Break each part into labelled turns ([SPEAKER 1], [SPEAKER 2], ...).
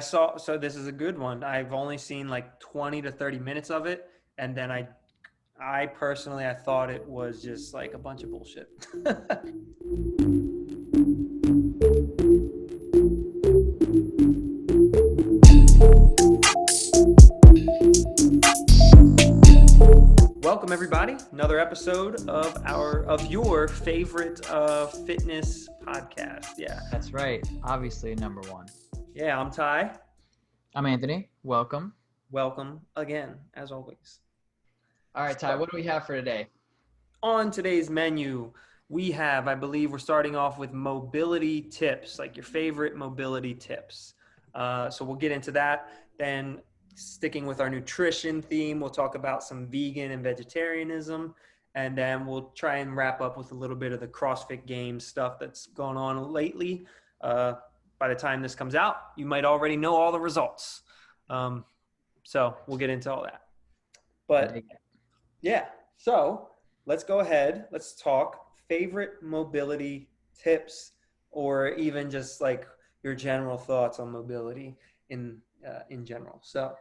[SPEAKER 1] So this is a good one. I've only seen like 20 to 30 minutes of it. And then I personally, I thought it was just like a bunch of bullshit. Welcome everybody. Another episode of your favorite fitness podcast. Yeah.
[SPEAKER 2] That's right. Obviously, number one.
[SPEAKER 1] Yeah, I'm Ty.
[SPEAKER 2] I'm Anthony. Welcome.
[SPEAKER 1] Welcome again, as always.
[SPEAKER 2] All right, Ty, what do we have for today?
[SPEAKER 1] On today's menu, we have, I believe we're starting off with mobility tips, like your favorite mobility tips. So we'll get into that. Then sticking with our nutrition theme, we'll talk about some vegan and vegetarianism. And then we'll try and wrap up with a little bit of the CrossFit Games stuff that's gone on lately. By the time this comes out, you might already know all the results. So we'll get into all that. But yeah, so let's go ahead. Let's talk favorite mobility tips, or even just like your general thoughts on mobility in general. So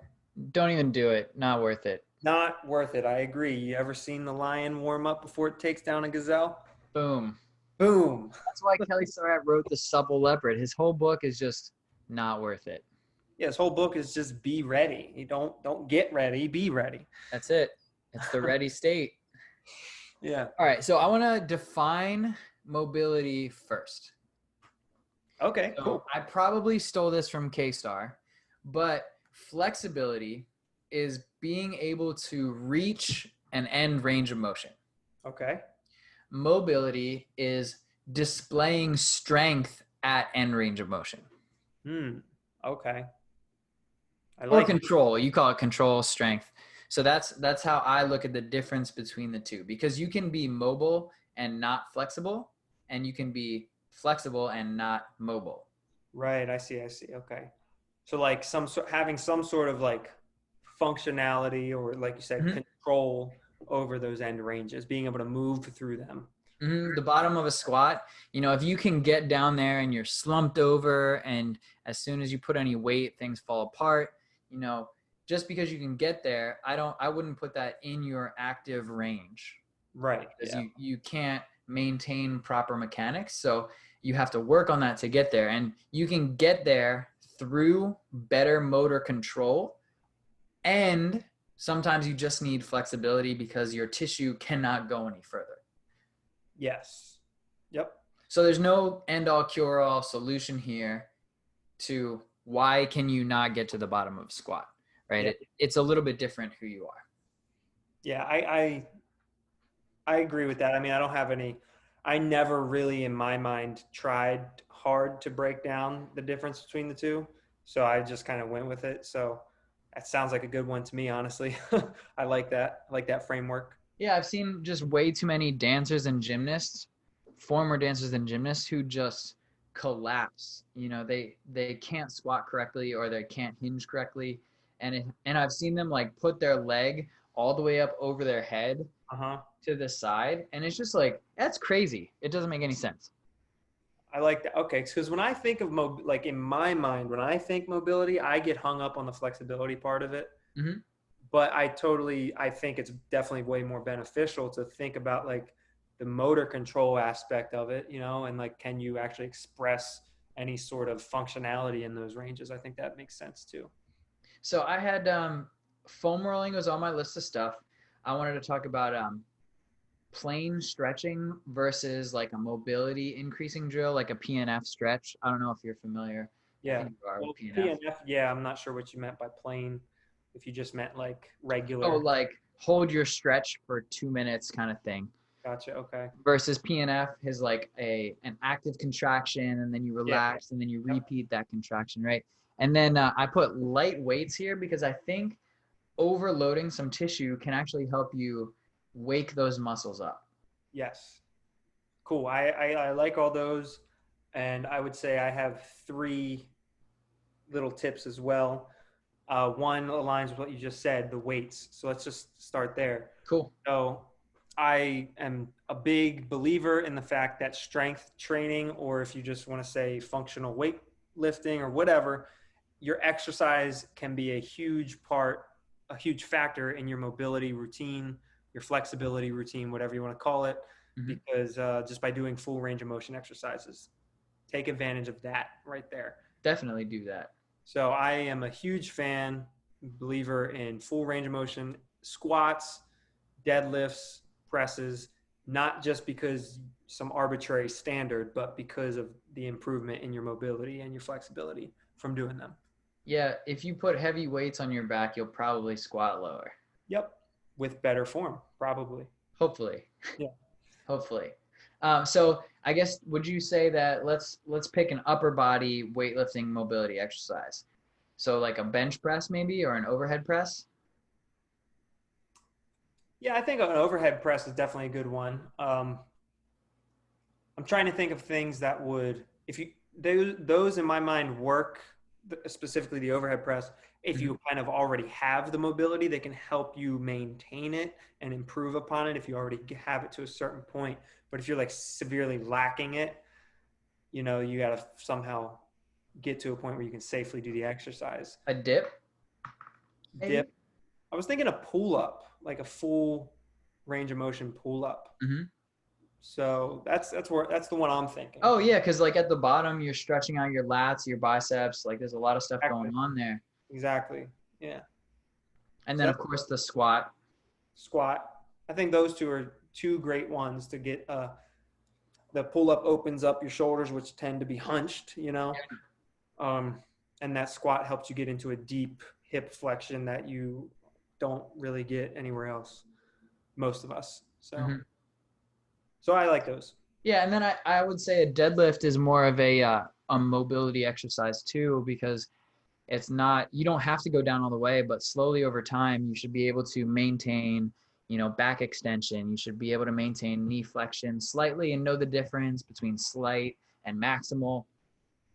[SPEAKER 2] Don't even do it. Not worth it.
[SPEAKER 1] not worth it. I agree. You ever seen the lion warm up before it takes down a gazelle?
[SPEAKER 2] Boom.
[SPEAKER 1] Boom.
[SPEAKER 2] That's why Kelly Starrett wrote The Supple Leopard. His whole book is just not worth it.
[SPEAKER 1] Yeah, this whole book is just be ready. You don't get ready, be ready.
[SPEAKER 2] That's it. It's the ready state.
[SPEAKER 1] Yeah.
[SPEAKER 2] All right, so I want to define mobility first.
[SPEAKER 1] Okay,
[SPEAKER 2] So
[SPEAKER 1] cool.
[SPEAKER 2] I probably stole this from K-Star, but flexibility is being able to reach an end range of motion.
[SPEAKER 1] Okay.
[SPEAKER 2] Mobility is displaying strength at end range of motion.
[SPEAKER 1] Okay.
[SPEAKER 2] Or control. You call it control, strength. So that's how I look at the difference between the two, because you can be mobile and not flexible, and you can be flexible and not mobile.
[SPEAKER 1] Right. I see. Okay. So like having some sort of like functionality, or like you said, control over those end ranges, being able to move through them.
[SPEAKER 2] The bottom of a squat, if you can get down there and you're slumped over, and as soon as you put any weight, things fall apart, just because you can get there, I wouldn't put that in your active range.
[SPEAKER 1] Right.
[SPEAKER 2] Because you can't maintain proper mechanics. So you have to work on that to get there. And you can get there through better motor control. And sometimes you just need flexibility because your tissue cannot go any further.
[SPEAKER 1] Yes. Yep.
[SPEAKER 2] So there's no end-all cure-all solution here to why can you not get to the bottom of a squat, right?
[SPEAKER 1] Yep.
[SPEAKER 2] It's a little bit different who you are.
[SPEAKER 1] Yeah, I agree with that. I mean, I never really in my mind tried hard to break down the difference between the two. So I just kind of went with it. So that sounds like a good one to me, honestly. I like that. I like that framework.
[SPEAKER 2] Yeah, I've seen just way too many dancers and gymnasts, former dancers and gymnasts, who just collapse. They can't squat correctly, or they can't hinge correctly. And I've seen them like put their leg all the way up over their head to the side. And it's just like, that's crazy. It doesn't make any sense.
[SPEAKER 1] I like that. Okay. Because when I think of like in my mind, when I think mobility, I get hung up on the flexibility part of it.
[SPEAKER 2] Mm-hmm.
[SPEAKER 1] But I think it's definitely way more beneficial to think about like the motor control aspect of it, and like, can you actually express any sort of functionality in those ranges? I think that makes sense too.
[SPEAKER 2] So I had foam rolling was on my list of stuff. I wanted to talk about plane stretching versus like a mobility increasing drill, like a PNF stretch. I don't know if you're familiar.
[SPEAKER 1] Yeah.
[SPEAKER 2] I think you are with
[SPEAKER 1] PNF. Yeah. I'm not sure what you meant by plane. If you just meant like regular.
[SPEAKER 2] Oh, like hold your stretch for 2 minutes kind of thing.
[SPEAKER 1] Gotcha. Okay.
[SPEAKER 2] Versus PNF is like an active contraction, and then you relax, and then you repeat that contraction, right? And then I put light weights here because I think overloading some tissue can actually help you wake those muscles up.
[SPEAKER 1] Yes. Cool. I like all those. And I would say I have 3 little tips as well. One aligns with what you just said, the weights. So let's just start there.
[SPEAKER 2] Cool.
[SPEAKER 1] So I am a big believer in the fact that strength training, or if you just want to say functional weightlifting or whatever, your exercise can be a huge part, a huge factor in your mobility routine, your flexibility routine, whatever you want to call it,
[SPEAKER 2] Hmm.
[SPEAKER 1] because just by doing full range of motion exercises, take advantage of that right there.
[SPEAKER 2] Definitely do that.
[SPEAKER 1] So I am a huge fan, believer in full range of motion, squats, deadlifts, presses, not just because some arbitrary standard, but because of the improvement in your mobility and your flexibility from doing them.
[SPEAKER 2] Yeah, if you put heavy weights on your back, you'll probably squat lower.
[SPEAKER 1] Yep. With better form, probably.
[SPEAKER 2] Hopefully.
[SPEAKER 1] Yeah.
[SPEAKER 2] Hopefully. So I guess would you say that let's pick an upper body weightlifting mobility exercise? So like a bench press maybe or an overhead press?
[SPEAKER 1] Yeah, I think an overhead press is definitely a good one. I'm trying to think of things that would, if you, those in my mind work, specifically the overhead press. If
[SPEAKER 2] Mhm.
[SPEAKER 1] you kind of already have the mobility, they can help you maintain it and improve upon it if you already have it to a certain point. But if you're like severely lacking it, you got to somehow get to a point where you can safely do the exercise.
[SPEAKER 2] A dip maybe?
[SPEAKER 1] Dip. I was thinking a pull up, like a full range of motion pull up.
[SPEAKER 2] Hmm.
[SPEAKER 1] So that's the one I'm thinking.
[SPEAKER 2] Oh yeah, because like at the bottom you're stretching out your lats, your biceps. Like there's a lot of stuff
[SPEAKER 1] Exactly.
[SPEAKER 2] going on there.
[SPEAKER 1] Exactly. Yeah.
[SPEAKER 2] And
[SPEAKER 1] So
[SPEAKER 2] then of
[SPEAKER 1] that's
[SPEAKER 2] course the squat.
[SPEAKER 1] squat. I think those two are two great ones to get. The pull up opens up your shoulders, which tend to be hunched, um, and that squat helps you get into a deep hip flexion that you don't really get anywhere else. Most of us. So,
[SPEAKER 2] Hmm.
[SPEAKER 1] so I like those.
[SPEAKER 2] Yeah, and then I would say a deadlift is more of a mobility exercise too because it's not, you don't have to go down all the way, but slowly over time, you should be able to maintain, back extension. You should be able to maintain knee flexion slightly and know the difference between slight and maximal.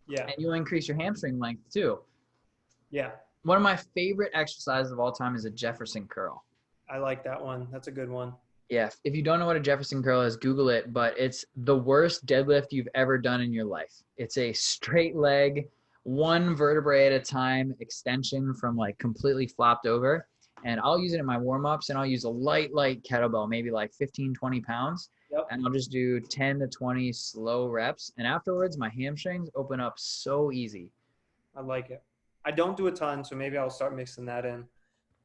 [SPEAKER 1] Yeah.
[SPEAKER 2] And you'll increase your hamstring length too.
[SPEAKER 1] Yeah.
[SPEAKER 2] One of my favorite exercises of all time is a Jefferson curl.
[SPEAKER 1] I like that one. That's a good one.
[SPEAKER 2] Yeah, if you don't know what a Jefferson curl is, Google it, but it's the worst deadlift you've ever done in your life. It's a straight leg, one vertebrae at a time extension from like completely flopped over. And I'll use it in my warm-ups and I'll use a light kettlebell, maybe like 15, 20 pounds.
[SPEAKER 1] Yep.
[SPEAKER 2] And I'll just do 10 to 20 slow reps. And afterwards, my hamstrings open up so easy.
[SPEAKER 1] I like it. I don't do a ton, so maybe I'll start mixing that in.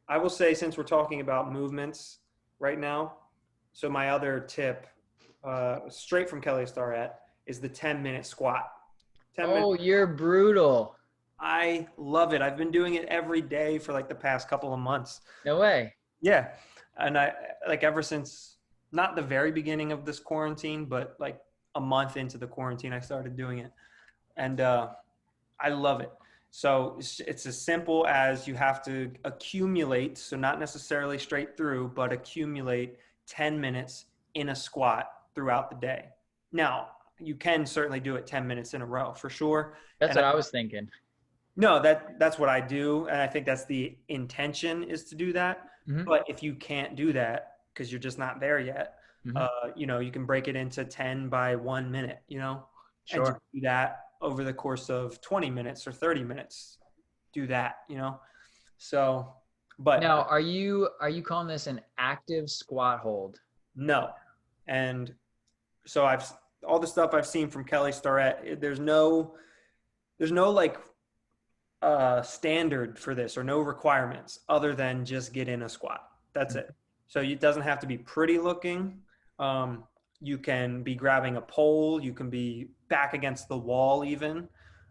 [SPEAKER 1] I will say, since we're talking about movements right now, so my other tip, straight from Kelly Starrett, is the 10-minute squat. 10 minutes.
[SPEAKER 2] Oh, you're brutal.
[SPEAKER 1] I love it. I've been doing it every day for like the past couple of months.
[SPEAKER 2] No way.
[SPEAKER 1] Yeah. And I like ever since not the very beginning of this quarantine, but like a month into the quarantine, I started doing it. And I love it. So it's as simple as you have to accumulate, so not necessarily straight through, but accumulate 10 minutes in a squat throughout the day. Now, you can certainly do it 10 minutes in a row for sure.
[SPEAKER 2] That's
[SPEAKER 1] And
[SPEAKER 2] what I was thinking.
[SPEAKER 1] no, that's what I do, and I think that's the intention is to do that.
[SPEAKER 2] Hmm.
[SPEAKER 1] But if you can't do that because you're just not there yet,
[SPEAKER 2] Hmm.
[SPEAKER 1] you can break it into 10 by 1 minute, and just
[SPEAKER 2] Sure.
[SPEAKER 1] do that over the course of 20 minutes or 30 minutes. Do that. So, but
[SPEAKER 2] Now, are you calling this an active squat hold?
[SPEAKER 1] no, and so I've all the stuff I've seen from Kelly Starrett. There's no like standard for this or no requirements other than just get in a squat. That's it. So it doesn't have to be pretty looking. You can be grabbing a pole. You can be back against the wall even.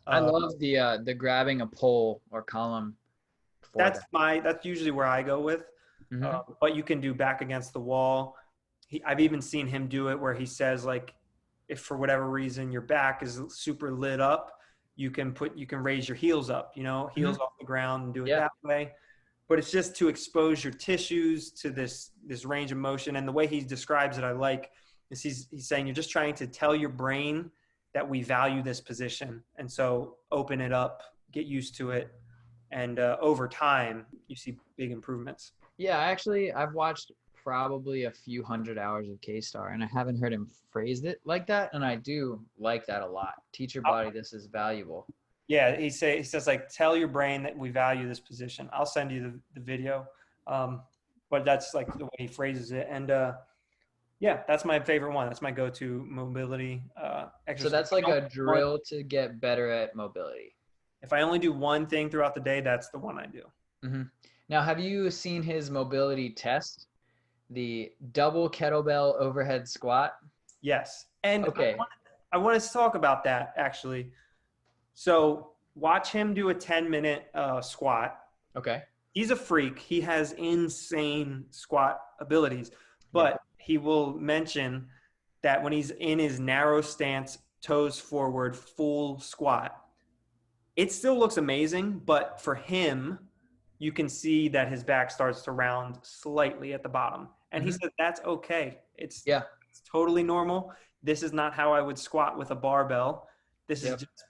[SPEAKER 2] I
[SPEAKER 1] Uh,
[SPEAKER 2] love the grabbing a pole or column for that.
[SPEAKER 1] that's usually where I go with.
[SPEAKER 2] Hmm.
[SPEAKER 1] But you can do back against the wall. I've even seen him do it where he says like, if for whatever reason your back is super lit up, you can raise your heels up,
[SPEAKER 2] Hmm.
[SPEAKER 1] heels off the ground and do it
[SPEAKER 2] Yeah.
[SPEAKER 1] that way. But it's just to expose your tissues to this range of motion. And the way he describes it, I like, is he's saying you're just trying to tell your brain that we value this position. And so open it up, get used to it. And over time, you see big improvements.
[SPEAKER 2] Yeah, actually, I've watched probably a few hundred hours of K-Star, and I haven't heard him phrase it like that, and I do like that a lot. Teach your body this is valuable.
[SPEAKER 1] Yeah, he says like, tell your brain that we value this position. I'll send you the video. But that's like the way he phrases it. And yeah, that's my favorite one. That's my go-to mobility
[SPEAKER 2] So
[SPEAKER 1] exercise.
[SPEAKER 2] that's like a drill to get better at mobility.
[SPEAKER 1] If I only do one thing throughout the day, that's the one I do.
[SPEAKER 2] Mm-hmm. Now, have you seen his mobility test? The double kettlebell overhead squat.
[SPEAKER 1] Yes. And
[SPEAKER 2] Okay.
[SPEAKER 1] I want to talk about that actually. So watch him do a 10-minute squat.
[SPEAKER 2] Okay.
[SPEAKER 1] He's a freak. He has insane squat abilities,
[SPEAKER 2] Yeah.
[SPEAKER 1] but he will mention that when he's in his narrow stance, toes forward, full squat, it still looks amazing. But for him, you can see that his back starts to round slightly at the bottom. And he
[SPEAKER 2] Mm-hmm.
[SPEAKER 1] said, that's okay. It's
[SPEAKER 2] Yeah.
[SPEAKER 1] totally normal. This is not how I would squat with a barbell. This is
[SPEAKER 2] Yep.
[SPEAKER 1] just,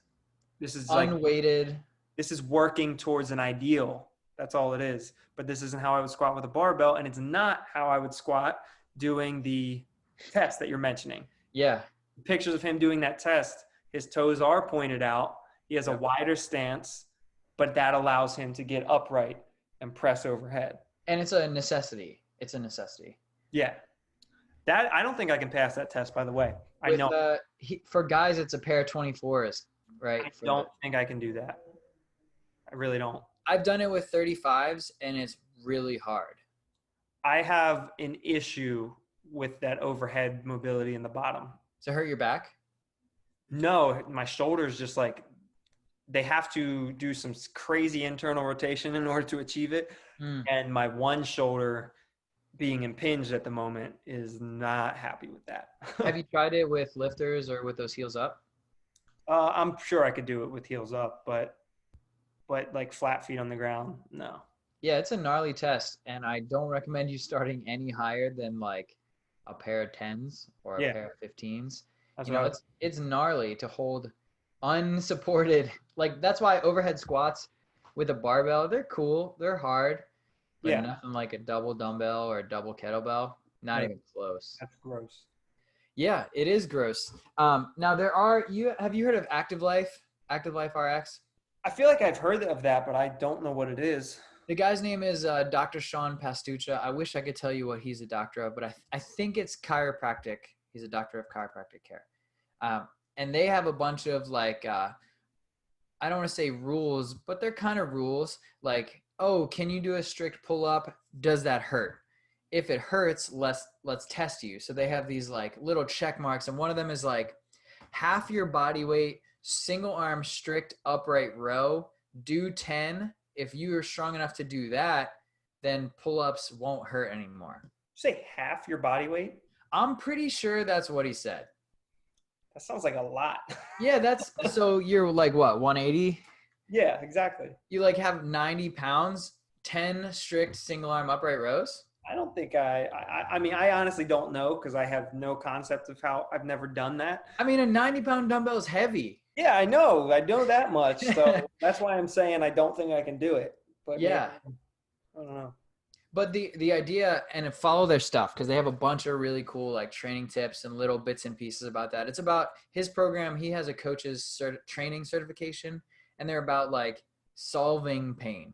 [SPEAKER 1] this is like,
[SPEAKER 2] Unweighted.
[SPEAKER 1] this is working towards an ideal. That's all it is. But this isn't how I would squat with a barbell. And it's not how I would squat doing the test that you're mentioning.
[SPEAKER 2] Yeah.
[SPEAKER 1] Pictures of him doing that test, his toes are pointed out. He has a
[SPEAKER 2] Yep.
[SPEAKER 1] wider stance, but that allows him to get upright and press overhead.
[SPEAKER 2] And it's a necessity. It's a necessity.
[SPEAKER 1] Yeah. That I don't think I can pass that test, by the way. I
[SPEAKER 2] With,
[SPEAKER 1] know.
[SPEAKER 2] for guys, it's a pair of 24s, right?
[SPEAKER 1] I don't think I can do that. I really don't.
[SPEAKER 2] I've done it with 35s, and it's really hard.
[SPEAKER 1] I have an issue with that overhead mobility in the bottom.
[SPEAKER 2] Does it hurt your back?
[SPEAKER 1] No, my shoulders just like they have to do some crazy internal rotation in order to achieve it.
[SPEAKER 2] Mm.
[SPEAKER 1] And my one shoulder being impinged at the moment is not happy with that.
[SPEAKER 2] Have you tried it with lifters or with those heels up?
[SPEAKER 1] I'm sure I could do it with heels up, but like flat feet on the ground, no.
[SPEAKER 2] Yeah, it's a gnarly test, and I don't recommend you starting any higher than like a pair of 10s or a pair of 15s.
[SPEAKER 1] That's
[SPEAKER 2] You know, it's gnarly to hold unsupported. Like that's why overhead squats with a barbell, they're cool, they're hard, but nothing like a double dumbbell or a double kettlebell. Not even close.
[SPEAKER 1] That's gross.
[SPEAKER 2] Yeah, it is gross. Now have you heard of Active Life? Active Life RX?
[SPEAKER 1] I feel like I've heard of that, but I don't know what it is.
[SPEAKER 2] The guy's name is Dr. Sean Pastucha. I wish I could tell you what he's a doctor of, but I think it's chiropractic. He's a doctor of chiropractic care. And they have a bunch of like, I don't want to say rules, but they're kind of rules. Like, oh, can you do a strict pull-up? Does that hurt? If it hurts, let's test you. So they have these like little check marks, and one of them is like half your body weight, single arm strict upright row, do 10. If you are strong enough to do that, then pull-ups won't hurt anymore.
[SPEAKER 1] Say half your body weight?
[SPEAKER 2] I'm pretty sure that's what he said.
[SPEAKER 1] That sounds like a lot.
[SPEAKER 2] Yeah, so you're like what, 180?
[SPEAKER 1] Yeah, exactly.
[SPEAKER 2] You like have 90 pounds, 10 strict single arm upright rows?
[SPEAKER 1] I don't think I mean, I honestly don't know because I have no concept of how I've never done that.
[SPEAKER 2] I mean, a 90-pound dumbbell is heavy.
[SPEAKER 1] Yeah, I know that much. So that's why I'm saying I don't think I can do it. But
[SPEAKER 2] yeah,
[SPEAKER 1] maybe, I don't know.
[SPEAKER 2] But the idea, and follow their stuff because they have a bunch of really cool like training tips and little bits and pieces about that. It's about his program. He has a coach's training certification, and they're about like solving pain.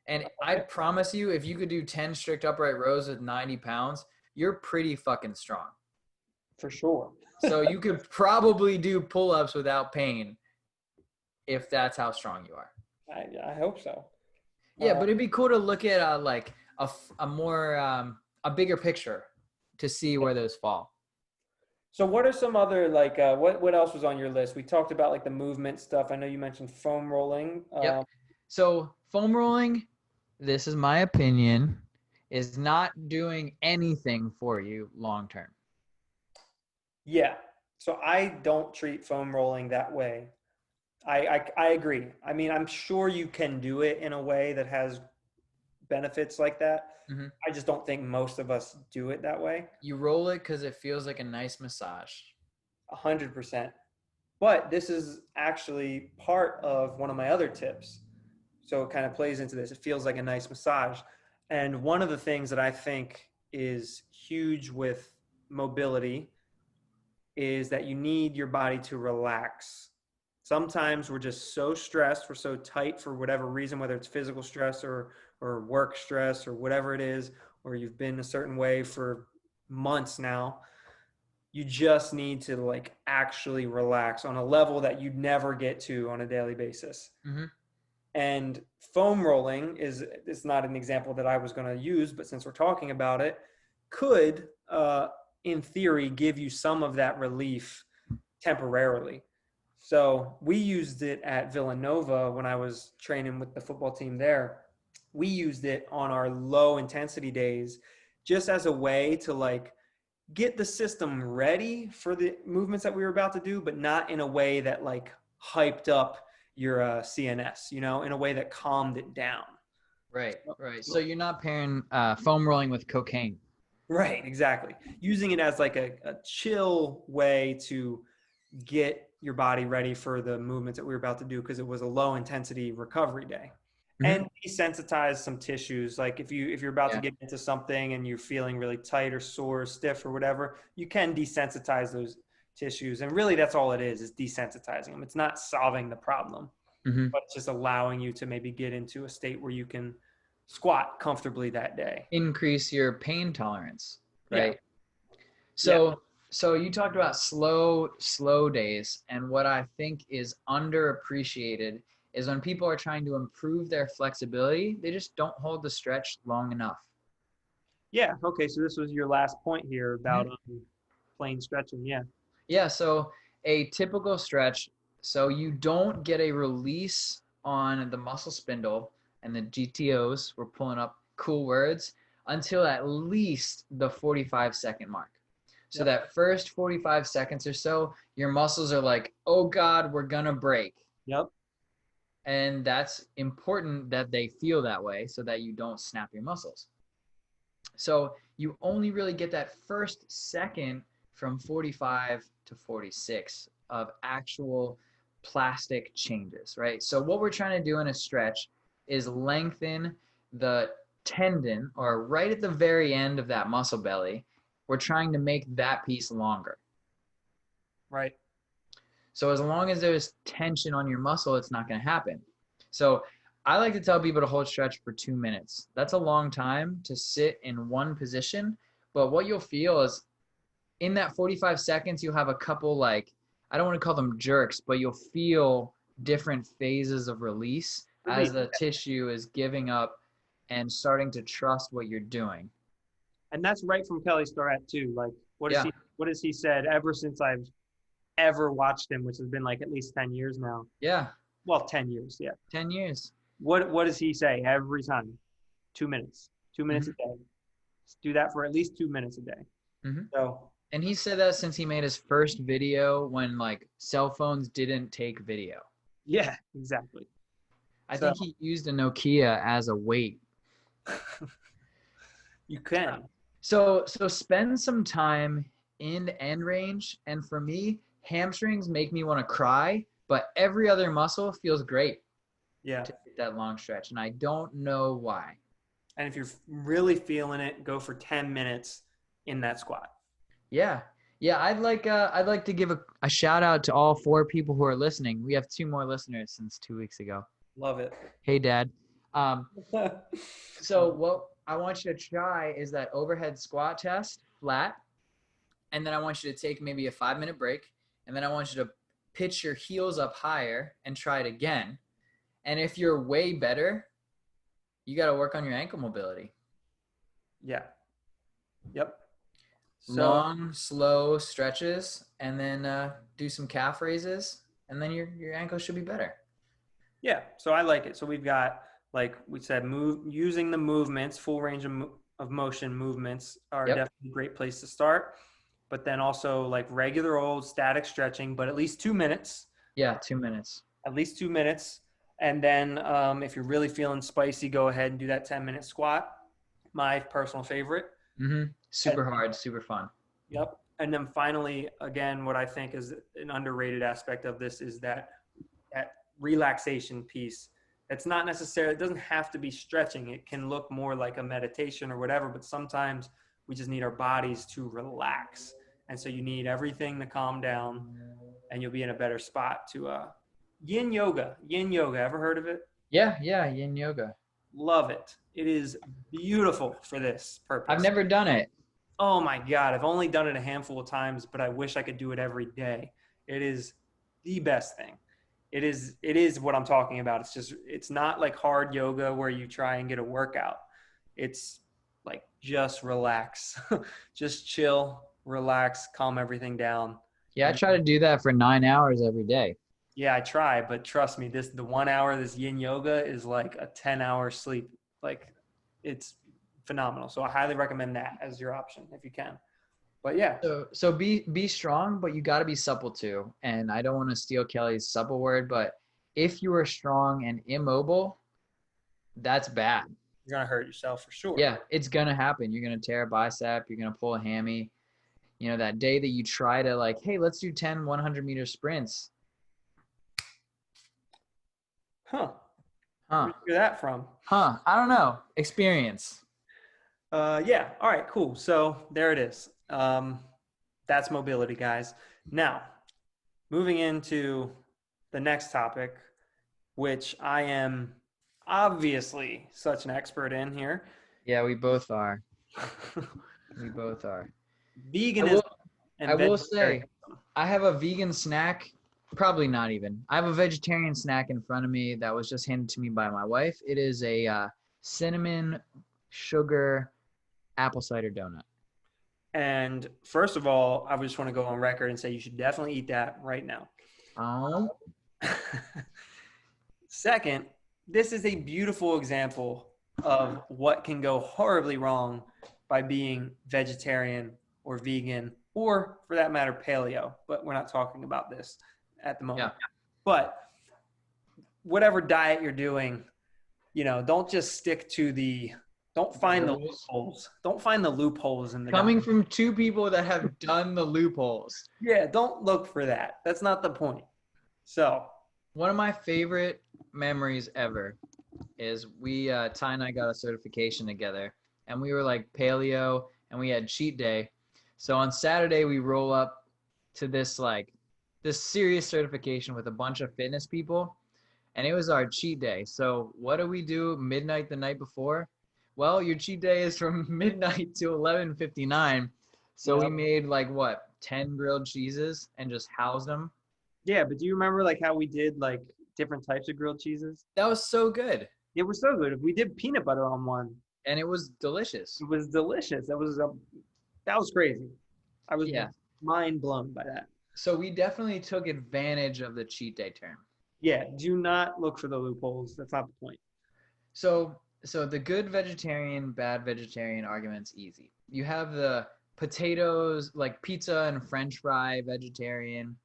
[SPEAKER 2] And I promise you, if you could do 10 strict upright rows with 90 pounds, you're pretty fucking strong.
[SPEAKER 1] For sure.
[SPEAKER 2] So you could probably do pull-ups without pain if that's how strong you are.
[SPEAKER 1] I hope so.
[SPEAKER 2] Yeah, but it'd be cool to look at like a more a bigger picture to see where those fall.
[SPEAKER 1] So what are some other like what else was on your list? We talked about like the movement stuff. I know you mentioned foam rolling.
[SPEAKER 2] Yep. So foam rolling, this is my opinion, is not doing anything for you long term.
[SPEAKER 1] Yeah. So I don't treat foam rolling that way. I agree. I mean, I'm sure you can do it in a way that has benefits like that.
[SPEAKER 2] Mm-hmm.
[SPEAKER 1] I just don't think most of us do it that way.
[SPEAKER 2] You roll it because it feels like a nice massage.
[SPEAKER 1] 100%. But this is actually part of one of my other tips. So it kind of plays into this. It feels like a nice massage. And one of the things that I think is huge with mobility is that you need your body to relax. Sometimes we're just so stressed, we're so tight for whatever reason, whether it's physical stress or work stress or whatever it is, or you've been a certain way for months now. You just need to like actually relax on a level that you'd never get to on a daily basis.
[SPEAKER 2] Hmm.
[SPEAKER 1] And foam rolling is not an example that I was going to use, but since we're talking about it, could in theory give you some of that relief temporarily. So we used it at Villanova when I was training with the football team there. We used it on our low intensity days just as a way to like get the system ready for the movements that we were about to do, but not in a way that like hyped up your CNS, you know, in a way that calmed it down.
[SPEAKER 2] Right, right. So you're not pairing foam rolling with cocaine.
[SPEAKER 1] Right, exactly. Using it as like a chill way to get your body ready for the movements that we were about to do because it was a low intensity recovery day.
[SPEAKER 2] Hmm.
[SPEAKER 1] And desensitize some tissues. Like if you're about to
[SPEAKER 2] Yeah.
[SPEAKER 1] get into something and you're feeling really tight or sore or stiff or whatever, you can desensitize those tissues. And really that's all it is desensitizing them. It's not solving the problem,
[SPEAKER 2] Hmm.
[SPEAKER 1] but it's just allowing you to maybe get into a state where you can squat comfortably that day.
[SPEAKER 2] Increase your pain tolerance,
[SPEAKER 1] Yeah.
[SPEAKER 2] right?
[SPEAKER 1] Yeah.
[SPEAKER 2] So you talked about slow days, and what I think is underappreciated is when people are trying to improve their flexibility, they just don't hold the stretch long enough.
[SPEAKER 1] Yeah. Okay. So this was your last point here about
[SPEAKER 2] Mhm.
[SPEAKER 1] plain stretching. Yeah.
[SPEAKER 2] Yeah, so a typical stretch, so you don't get a release on the muscle spindle and the GTOs, we're pulling up cool words, until at least the 45-second mark. So
[SPEAKER 1] Yep.
[SPEAKER 2] that first 45 seconds or so, your muscles are like, oh God, we're gonna break.
[SPEAKER 1] Yep.
[SPEAKER 2] And that's important that they feel that way so that you don't snap your muscles. So you only really get that first second from 45 to 46 of actual plastic changes, right? So what we're trying to do in a stretch is lengthen the tendon, or right at the very end of that muscle belly, we're trying to make that piece longer.
[SPEAKER 1] Right.
[SPEAKER 2] So as long as there's tension on your muscle, it's not going to happen. So I like to tell people to hold stretch for 2 minutes. That's a long time to sit in one position. But what you'll feel is in that 45 seconds, you'll have a couple, like, I don't want to call them jerks, but you'll feel different phases of release as the tissue is giving up and starting to trust what you're doing.
[SPEAKER 1] And that's right from Kelly Starrett too. Like,
[SPEAKER 2] Yeah.
[SPEAKER 1] what has he said ever since I've ever watched him, which has been like at least 10 years now.
[SPEAKER 2] Yeah.
[SPEAKER 1] Well, 10 years, yeah.
[SPEAKER 2] 10 years.
[SPEAKER 1] What does he say every time? 2 minutes. 2 minutes
[SPEAKER 2] Mm-hmm.
[SPEAKER 1] a day. Do that for at least 2 minutes a day.
[SPEAKER 2] Mm-hmm.
[SPEAKER 1] So
[SPEAKER 2] And he said that since he made his first video when like cell phones didn't take video.
[SPEAKER 1] yeah, exactly.
[SPEAKER 2] I
[SPEAKER 1] So
[SPEAKER 2] think he used a Nokia as a weight.
[SPEAKER 1] you can.
[SPEAKER 2] So spend some time in end range. And for me, hamstrings make me want to cry, but every other muscle feels great
[SPEAKER 1] Yeah.
[SPEAKER 2] to hit that long stretch. And I don't know why.
[SPEAKER 1] And if you're really feeling it, go for 10 minutes in that squat.
[SPEAKER 2] Yeah. Yeah, I'd like to give a shout out to all 4 people who are listening. We have 2 more listeners since 2 weeks ago.
[SPEAKER 1] Love it.
[SPEAKER 2] Hey, Dad. So what I want you to try is that overhead squat test flat. And then I want you to take maybe a 5-minute break. And then I want you to pitch your heels up higher and try it again. And if you're way better, you got to work on your ankle mobility.
[SPEAKER 1] Yeah. Yep. So
[SPEAKER 2] Long, slow stretches, and then do some calf raises, and then your ankle should be better.
[SPEAKER 1] yeah, so I like it. So we've got, like we said, using the movements, full range of motion movements are
[SPEAKER 2] Yep.
[SPEAKER 1] definitely a great place to start. But then also like regular old static stretching, but at least 2 minutes.
[SPEAKER 2] Yeah, 2 minutes.
[SPEAKER 1] At least 2 minutes. And then if you're really feeling spicy, go ahead and do that 10-minute squat. My personal favorite.
[SPEAKER 2] Mm-hmm. Super
[SPEAKER 1] And,
[SPEAKER 2] hard, super fun.
[SPEAKER 1] yep. And then finally, again, what I think is an underrated aspect of this is that relaxation piece. It's not necessarily, it doesn't have to be stretching. It can look more like a meditation or whatever, but sometimes we just need our bodies to relax. And so you need everything to calm down and you'll be in a better spot to Yin yoga. Yin yoga. Ever heard of it?
[SPEAKER 2] Yeah, yeah, yin yoga.
[SPEAKER 1] Love it. It is beautiful for this
[SPEAKER 2] I've
[SPEAKER 1] purpose.
[SPEAKER 2] never done it.
[SPEAKER 1] Oh my God. I've only done it a handful of times, but I wish I could do it every day. It is the best thing. It is what I'm talking about. It's not like hard yoga where you try and get a workout. It's like just relax. Just chill, relax, calm everything down.
[SPEAKER 2] Yeah, I
[SPEAKER 1] And
[SPEAKER 2] try to do that for 9 hours every day.
[SPEAKER 1] yeah, I try, but trust me, the 1 hour, this yin yoga is like a 10-hour sleep. Like it's phenomenal. So I highly recommend that as your option if you can. But yeah,
[SPEAKER 2] So be strong, but you got to be supple too. And I don't want to steal Kelly's supple word, but if you are strong and immobile, that's bad.
[SPEAKER 1] you're gonna hurt yourself for sure.
[SPEAKER 2] Yeah, it's gonna happen. You're gonna tear a bicep. You're gonna pull a hammy. You know, that day that you try to like, hey, let's do 10 100-meter sprints.
[SPEAKER 1] Huh.
[SPEAKER 2] Huh.
[SPEAKER 1] Where'd you get that from?
[SPEAKER 2] Huh. I don't know. Experience.
[SPEAKER 1] Yeah. All right. Cool. So there it is. That's mobility, guys. Now, moving into the next topic, which I am obviously such an expert in here.
[SPEAKER 2] Yeah, we both are. We both are. I
[SPEAKER 1] Veganism
[SPEAKER 2] will
[SPEAKER 1] and
[SPEAKER 2] I will
[SPEAKER 1] vegetarianism.
[SPEAKER 2] say I have a vegan snack, probably not even. I have a vegetarian snack in front of me that was just handed to me by my wife. It is a cinnamon sugar apple cider donut.
[SPEAKER 1] And first of all, I just want to go on record and say you should definitely eat that right now.
[SPEAKER 2] Oh,
[SPEAKER 1] Second, this is a beautiful example of what can go horribly wrong by being vegetarian or vegan, or for that matter, paleo. But we're not talking about this at the
[SPEAKER 2] yeah.
[SPEAKER 1] moment. But whatever diet you're doing, don't just stick to don't find the
[SPEAKER 2] Rules.
[SPEAKER 1] loopholes. Don't find the loopholes in the diet.
[SPEAKER 2] Coming from two people that have done the loopholes.
[SPEAKER 1] Yeah, don't look for that. That's not the point. So,
[SPEAKER 2] One of my favorite memories ever is Ty and I got a certification together, and we were like paleo, and we had cheat day. So on Saturday we roll up to this serious certification with a bunch of fitness people, and it was our cheat day. So what do we do midnight the night before? Well, your cheat day is from midnight to 11:59. So we
[SPEAKER 1] yep.
[SPEAKER 2] made like what, 10 grilled cheeses and just housed them.
[SPEAKER 1] Yeah, but do you remember like how we did like different types of grilled cheeses?
[SPEAKER 2] That was so good,
[SPEAKER 1] It was so good. We did peanut butter on one.
[SPEAKER 2] and it was delicious.
[SPEAKER 1] It was delicious. That was crazy. I was
[SPEAKER 2] Yeah.
[SPEAKER 1] mind blown by that.
[SPEAKER 2] So we definitely took advantage of the cheat day term.
[SPEAKER 1] Yeah, do not look for the loopholes. That's not the point.
[SPEAKER 2] So the good vegetarian, bad vegetarian argument's easy. You have the potatoes, like pizza and French fry vegetarian,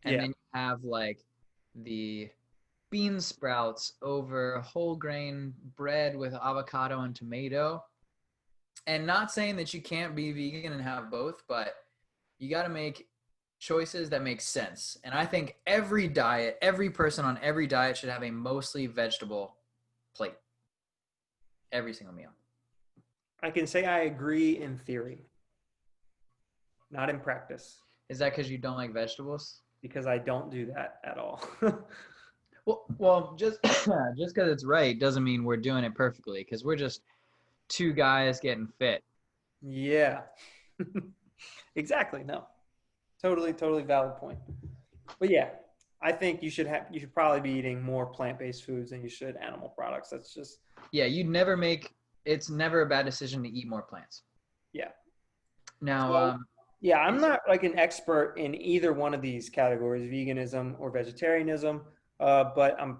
[SPEAKER 2] and
[SPEAKER 1] Yeah.
[SPEAKER 2] then you have like the bean sprouts over whole grain bread with avocado and tomato. And not saying that you can't be vegan and have both, but you got to make choices that make sense. And I think every diet, every person on every diet should have a mostly vegetable plate every single meal.
[SPEAKER 1] I can say I agree in theory, not in practice,
[SPEAKER 2] Is that because you don't like vegetables?
[SPEAKER 1] because I don't do that at all.
[SPEAKER 2] Well, just just because it's right doesn't mean we're doing it perfectly. Because we're just two guys getting fit.
[SPEAKER 1] Yeah. Exactly. No. Totally valid point. But yeah, I think you should probably be eating more plant-based foods than you should animal products. That's just
[SPEAKER 2] Yeah, it's never a bad decision to eat more plants.
[SPEAKER 1] yeah.
[SPEAKER 2] Now,
[SPEAKER 1] So, yeah, I'm not like an expert in either one of these categories, veganism or vegetarianism, but I'm,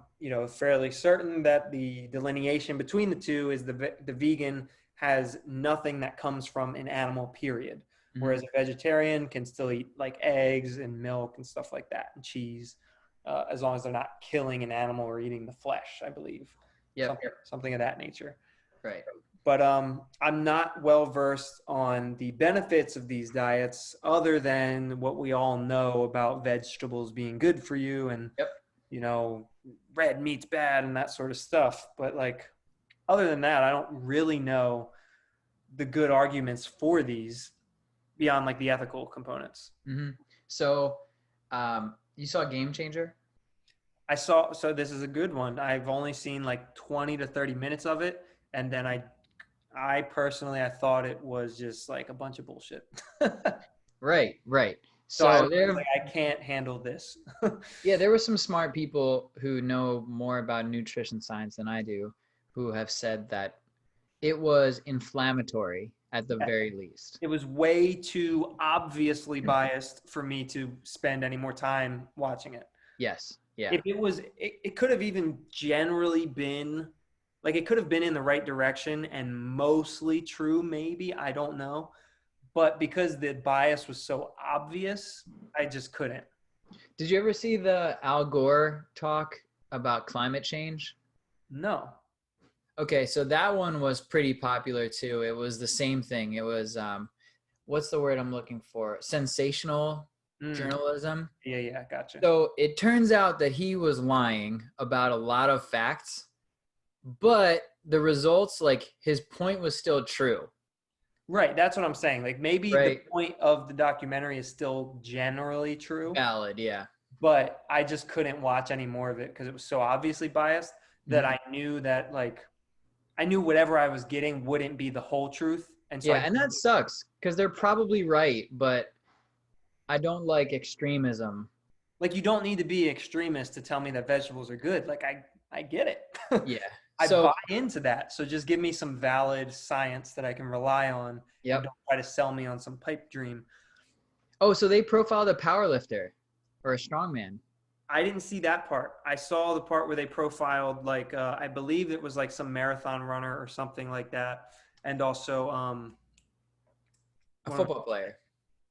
[SPEAKER 1] fairly certain that the delineation between the two is the vegan has nothing that comes from an animal, period. Whereas a vegetarian can still eat like eggs and milk and stuff like that, and cheese, as long as they're not killing an animal or eating the flesh, I believe.
[SPEAKER 2] Yep.
[SPEAKER 1] Something of that nature.
[SPEAKER 2] Right.
[SPEAKER 1] But I'm not well versed on the benefits of these diets other than what we all know about vegetables being good for you and,
[SPEAKER 2] Yep.
[SPEAKER 1] Red meat's bad and that sort of stuff. But like, other than that, I don't really know the good arguments for these beyond like the ethical components.
[SPEAKER 2] So, you saw Game Changer?
[SPEAKER 1] So this is a good one. I've only seen like 20 to 30 minutes of it. And then I personally, I thought it was just like a bunch of bullshit.
[SPEAKER 2] Right, right.
[SPEAKER 1] So I was
[SPEAKER 2] So there,
[SPEAKER 1] like, I can't handle this.
[SPEAKER 2] yeah, there were some smart people who know more about nutrition science than I do, who have said that it was inflammatory at the very least.
[SPEAKER 1] It was way too obviously biased for me to spend any more time watching it.
[SPEAKER 2] Yes, yeah.
[SPEAKER 1] If it was, it could have even generally been like it could have been in the right direction and mostly true, maybe. I don't know. But because the bias was so obvious, I just couldn't.
[SPEAKER 2] Did you ever see the Al Gore talk about climate change?
[SPEAKER 1] No.
[SPEAKER 2] Okay, so that one was pretty popular too. It was the same thing. It was what's the word I'm looking for? Sensational
[SPEAKER 1] Mm,
[SPEAKER 2] journalism.
[SPEAKER 1] yeah, yeah, gotcha.
[SPEAKER 2] So it turns out that he was lying about a lot of facts, but the results, like his point was still true.
[SPEAKER 1] Right, that's what I'm saying. Like maybe the
[SPEAKER 2] Right.
[SPEAKER 1] point of the documentary is still generally true,
[SPEAKER 2] Valid, yeah.
[SPEAKER 1] but I just couldn't watch any more of it because it was so obviously biased that
[SPEAKER 2] Mhm.
[SPEAKER 1] I knew that like I knew whatever I was getting wouldn't be the whole truth, and so
[SPEAKER 2] Yeah,
[SPEAKER 1] I
[SPEAKER 2] and that sucks because they're probably right, but I don't like extremism.
[SPEAKER 1] like you don't need to be extremist to tell me that vegetables are good. Like I get it.
[SPEAKER 2] Yeah.
[SPEAKER 1] I
[SPEAKER 2] So,
[SPEAKER 1] buy into that. So just give me some valid science that I can rely on and
[SPEAKER 2] yep.
[SPEAKER 1] don't try to sell me on some pipe dream.
[SPEAKER 2] Oh, so they profiled a power lifter or a strongman.
[SPEAKER 1] I didn't see that part. I saw the part where they profiled like I believe it was like some marathon runner or something like that, and also
[SPEAKER 2] A
[SPEAKER 1] one
[SPEAKER 2] football player.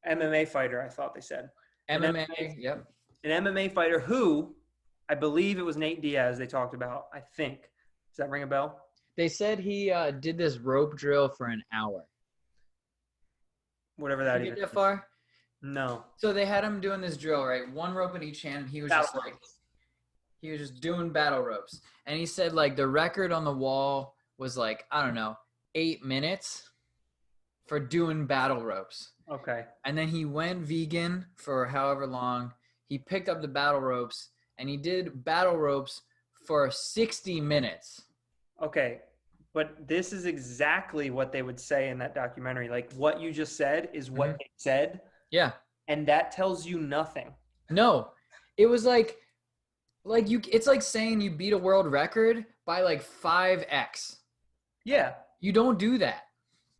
[SPEAKER 1] MMA fighter. I thought they said an
[SPEAKER 2] MMA, yep.
[SPEAKER 1] an MMA fighter who I believe it was Nate Diaz. They talked about. I think. Does that ring a bell?
[SPEAKER 2] They said he did this rope drill for an hour.
[SPEAKER 1] Whatever
[SPEAKER 2] Did
[SPEAKER 1] that
[SPEAKER 2] you
[SPEAKER 1] even
[SPEAKER 2] get that
[SPEAKER 1] means.
[SPEAKER 2] far?
[SPEAKER 1] No.
[SPEAKER 2] So they had him doing this drill, right? One rope in each hand, and
[SPEAKER 1] Battle ropes.
[SPEAKER 2] he was just doing battle ropes. And he said like the record on the wall was like, I don't know, 8 minutes for doing battle ropes.
[SPEAKER 1] Okay.
[SPEAKER 2] And then he went vegan for however long. He picked up the battle ropes and he did battle ropes for 60 minutes.
[SPEAKER 1] Okay. But this is exactly what they would say in that documentary. Like what you just said is what
[SPEAKER 2] Mhm.
[SPEAKER 1] they said,
[SPEAKER 2] Yeah.
[SPEAKER 1] and that tells you nothing.
[SPEAKER 2] No. It was like you it's like saying you beat a world record by like 5x.
[SPEAKER 1] Yeah,
[SPEAKER 2] You don't do that.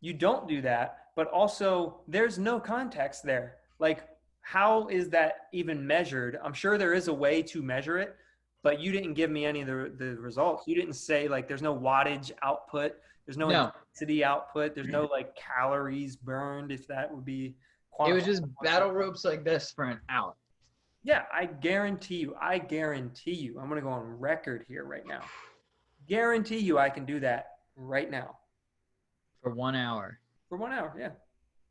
[SPEAKER 1] you don't do that, but also there's no context there. Like, how is that even measured? I'm sure there is a way to measure it, but you didn't give me any of the results. You didn't say like there's no wattage output, there's no
[SPEAKER 2] No.
[SPEAKER 1] intensity output, there's no like calories burned, if that would be
[SPEAKER 2] It was
[SPEAKER 1] quantified.
[SPEAKER 2] just battle ropes like this for an hour.
[SPEAKER 1] Yeah, I guarantee you, I'm going to go on record here right now. Guarantee you I can do that right now
[SPEAKER 2] For 1 hour.
[SPEAKER 1] for 1 hour. Yeah.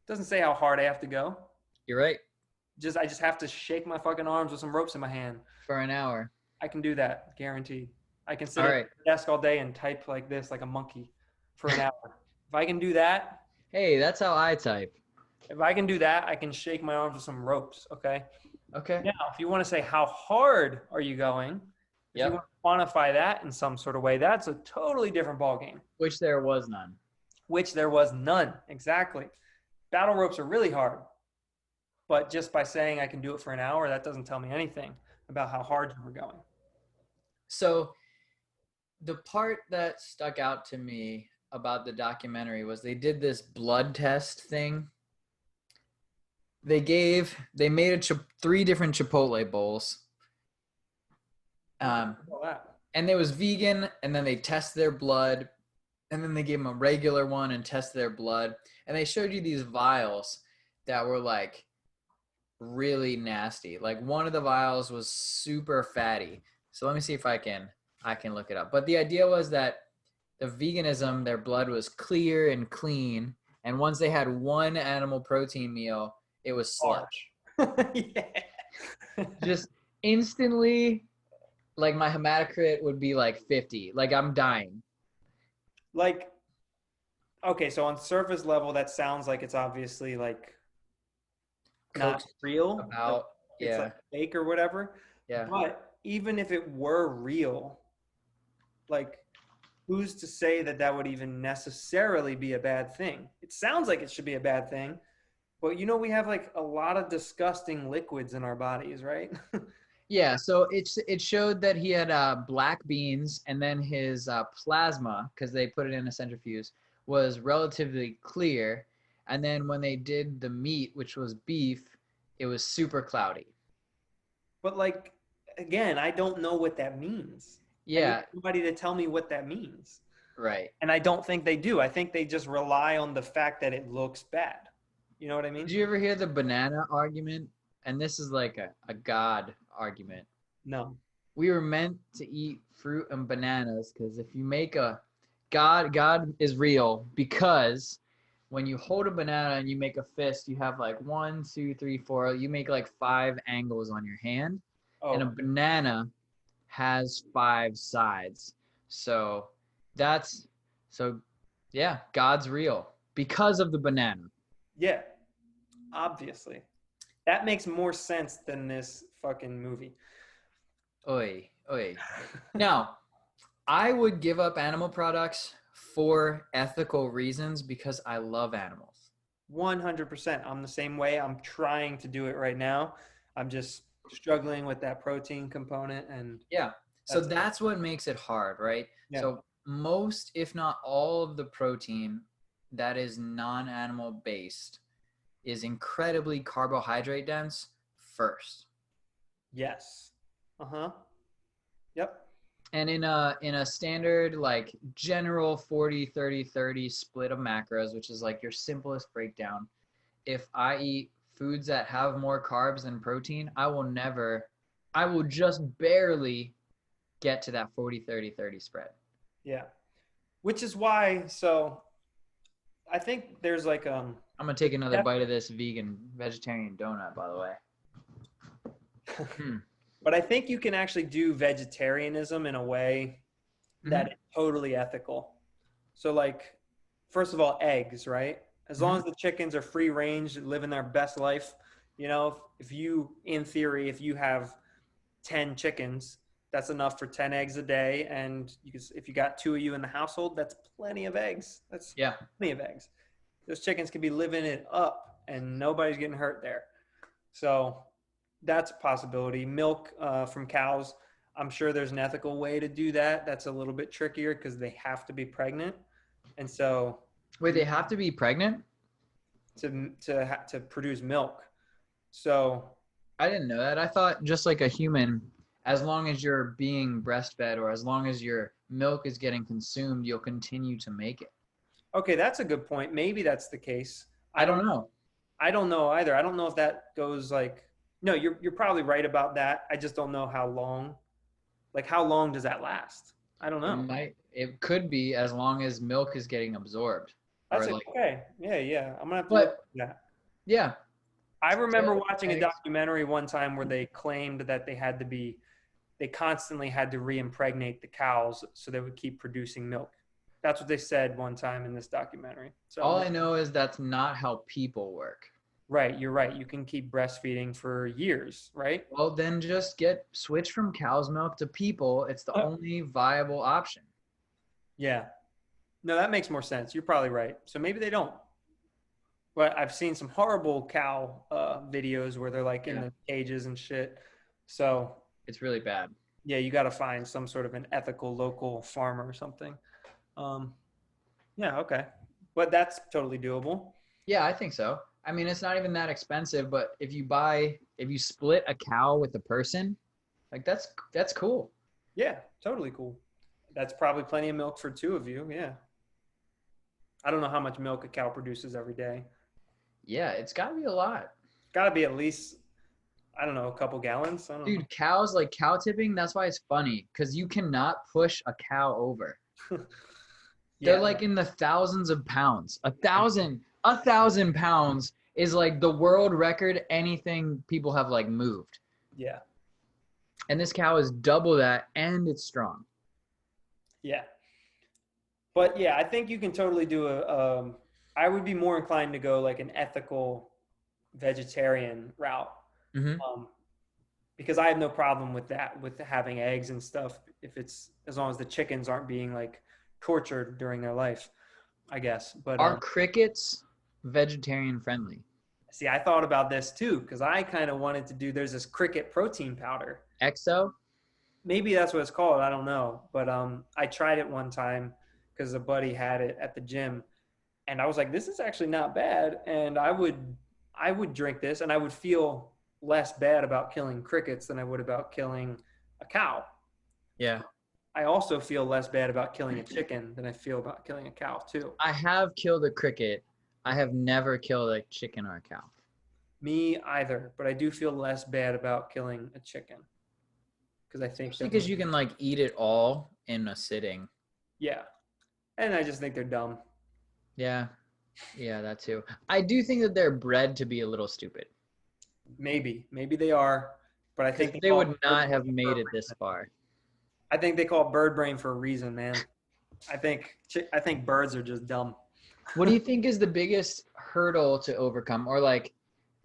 [SPEAKER 1] Doesn't say how hard I have to go.
[SPEAKER 2] You're right.
[SPEAKER 1] I just have to shake my fucking arms with some ropes in my hand.
[SPEAKER 2] For an hour.
[SPEAKER 1] I can do that, guaranteed. I can sit
[SPEAKER 2] All
[SPEAKER 1] at
[SPEAKER 2] right.
[SPEAKER 1] the desk all day and type like this, like a monkey, for an hour. If I can do that,
[SPEAKER 2] Hey, that's how I type.
[SPEAKER 1] if I can do that, I can shake my arms with some ropes. Okay.
[SPEAKER 2] Okay.
[SPEAKER 1] Now, if you want to say how hard are you going, if you
[SPEAKER 2] Yep.
[SPEAKER 1] want to quantify that in some sort of way, that's a totally different ballgame.
[SPEAKER 2] Which there was none.
[SPEAKER 1] Which there was none. Exactly. Battle ropes are really hard. But just by saying I can do it for an hour, that doesn't tell me anything about how hard you were going.
[SPEAKER 2] So the part that stuck out to me about the documentary was they did this blood test thing. They made three different Chipotle bowls. And it was vegan, and then they tested their blood, and then they gave them a regular one and tested their blood, and they showed you these vials that were like really nasty. Like one of the vials was super fatty. So let me see if I can look it up. But the idea was that the veganism, their blood was clear and clean, and once they had one animal protein meal, it was sludge.
[SPEAKER 1] Yeah.
[SPEAKER 2] Just instantly, like my hematocrit would be like 50. Like I'm dying.
[SPEAKER 1] Like, okay, so on surface level, that sounds like it's obviously like not
[SPEAKER 2] Cooked
[SPEAKER 1] real. Like
[SPEAKER 2] about,
[SPEAKER 1] it's
[SPEAKER 2] yeah,
[SPEAKER 1] like fake or whatever.
[SPEAKER 2] yeah.
[SPEAKER 1] But even if it were real, like, who's to say that that would even necessarily be a bad thing? It sounds like it should be a bad thing, but we have like a lot of disgusting liquids in our bodies, right?
[SPEAKER 2] Yeah, so it showed that he had black beans, and then his plasma, because they put it in a centrifuge, was relatively clear. And then when they did the meat, which was beef, it was super cloudy.
[SPEAKER 1] But like, again, I don't know what that means. I need
[SPEAKER 2] Yeah,
[SPEAKER 1] somebody to tell me what that means.
[SPEAKER 2] right.
[SPEAKER 1] And I don't think they do. I think they just rely on the fact that it looks bad. You know what I
[SPEAKER 2] Did
[SPEAKER 1] mean?
[SPEAKER 2] you ever hear the banana argument? And this is like a God argument.
[SPEAKER 1] No.
[SPEAKER 2] We were meant to eat fruit and bananas because if you make a God is real because when you hold a banana and you make a fist, you have like 1, 2, 3, 4. You make like 5 angles on your hand, and a
[SPEAKER 1] Oh,
[SPEAKER 2] banana has 5 sides. So that's so yeah, God's real because of the banana.
[SPEAKER 1] yeah, obviously. That makes more sense than this fucking movie.
[SPEAKER 2] Oi, oi. Now, I would give up animal products for ethical reasons because I love animals.
[SPEAKER 1] 100%. I'm the same way. I'm trying to do it right now. I'm just struggling with that protein component, and
[SPEAKER 2] Yeah. So
[SPEAKER 1] that's
[SPEAKER 2] that's what makes it hard, right?
[SPEAKER 1] yeah.
[SPEAKER 2] So most, if not all of the protein that is non-animal based is incredibly carbohydrate dense first.
[SPEAKER 1] Yes. Uh-huh. Yep.
[SPEAKER 2] And in a standard like general 40-30-30 split of macros, which is like your simplest breakdown, if I eat foods that have more carbs than protein, I will just barely get to that 40-30-30 spread.
[SPEAKER 1] Yeah. Which is why, so I think there's like
[SPEAKER 2] I'm gonna take another bite of this vegan vegetarian donut, by the way. Hmm.
[SPEAKER 1] but I think you can actually do vegetarianism in a way that
[SPEAKER 2] Mm-hmm.
[SPEAKER 1] is totally ethical. So like, first of all, eggs, right? As long
[SPEAKER 2] Mm-hmm.
[SPEAKER 1] as the chickens are free range, living their best life, if you, in theory, if you have 10 chickens, that's enough for 10 eggs a day. And if you got 2 of you in the household, that's plenty of eggs. That's
[SPEAKER 2] Yeah.
[SPEAKER 1] plenty of eggs. Those chickens could be living it up and nobody's getting hurt there. So that's a possibility. Milk from cows, I'm sure there's an ethical way to do that. That's a little bit trickier because they have to be pregnant. And so
[SPEAKER 2] Wait, they have to be pregnant?
[SPEAKER 1] to produce milk. So
[SPEAKER 2] I didn't know that. I thought just like a human, as long as you're being breastfed or as long as your milk is getting consumed, you'll continue to make it.
[SPEAKER 1] okay, that's a good point. Maybe that's the case.
[SPEAKER 2] I
[SPEAKER 1] I don't
[SPEAKER 2] don't know.
[SPEAKER 1] I don't know either. I don't know if that goes like no, you're probably right about that. I just don't know how long. Like how long does that last? I don't know.
[SPEAKER 2] It could be as long as milk is getting absorbed. Or
[SPEAKER 1] That's
[SPEAKER 2] like,
[SPEAKER 1] okay. Yeah, yeah. I'm gonna have to look
[SPEAKER 2] but
[SPEAKER 1] at that.
[SPEAKER 2] yeah.
[SPEAKER 1] I remember
[SPEAKER 2] So
[SPEAKER 1] watching a
[SPEAKER 2] eggs.
[SPEAKER 1] documentary one time where they claimed that they constantly had to re-impregnate the cows so they would keep producing milk. That's what they said one time in this documentary.
[SPEAKER 2] All
[SPEAKER 1] So,
[SPEAKER 2] I know is that's not how people work.
[SPEAKER 1] right, you're right. You can keep breastfeeding for years, right?
[SPEAKER 2] Well, then just switch from cow's milk to people. It's the only viable option.
[SPEAKER 1] Yeah. No, that makes more sense. You're probably right. So maybe they don't. But I've seen some horrible cow videos where they're like in
[SPEAKER 2] Yeah,
[SPEAKER 1] the cages and shit. So
[SPEAKER 2] it's really bad.
[SPEAKER 1] yeah, you got to find some sort of an ethical local farmer or something. Um, yeah, okay, but that's totally doable.
[SPEAKER 2] Yeah, I think so. I mean, it's not even that expensive, but if you split a cow with a person, like that's cool.
[SPEAKER 1] Yeah, totally cool. That's probably plenty of milk for 2 of you. Yeah, I don't know how much milk a cow produces every day.
[SPEAKER 2] Yeah, it's got to be a lot.
[SPEAKER 1] Got to be at least I don't know a couple gallons. I don't
[SPEAKER 2] Dude, cows like cow tipping, that's why it's funny because you cannot push a cow over.
[SPEAKER 1] know.
[SPEAKER 2] They're
[SPEAKER 1] Yeah,
[SPEAKER 2] like in the thousands of pounds. A thousand pounds is like the world record anything people have like moved.
[SPEAKER 1] yeah,
[SPEAKER 2] And this cow is double that and it's strong.
[SPEAKER 1] yeah. But yeah, I think you can totally do a. I would be more inclined to go like an ethical vegetarian route.
[SPEAKER 2] Mm-hmm.
[SPEAKER 1] Um, because I have no problem with that, with having eggs and stuff, if it's as long as the chickens aren't being like tortured during their life, I guess. But
[SPEAKER 2] Are crickets vegetarian friendly?
[SPEAKER 1] see, I thought about this too because I kind of wanted to do. There's this cricket protein powder.
[SPEAKER 2] Exo?
[SPEAKER 1] Maybe that's what it's called. I don't know, but I tried it one time because a buddy had it at the gym, and I was like, this is actually not bad, and I would drink this, and I would feel less bad about killing crickets than I would about killing a cow.
[SPEAKER 2] Yeah.
[SPEAKER 1] I also feel less bad about killing a chicken than I feel about killing a cow too.
[SPEAKER 2] I have killed a cricket. I have never killed a chicken or a cow.
[SPEAKER 1] Me either, but I do feel less bad about killing a chicken because I think
[SPEAKER 2] Especially because you can like eat it all in a sitting.
[SPEAKER 1] yeah, and I just think they're dumb.
[SPEAKER 2] Yeah. Yeah, that too. I do think that they're bred to be a little stupid.
[SPEAKER 1] Maybe they are, but I think
[SPEAKER 2] They would not have made it this far.
[SPEAKER 1] I think they call it bird brain for a reason, man. I think birds are just dumb.
[SPEAKER 2] What do you think is the biggest hurdle to overcome? Or like,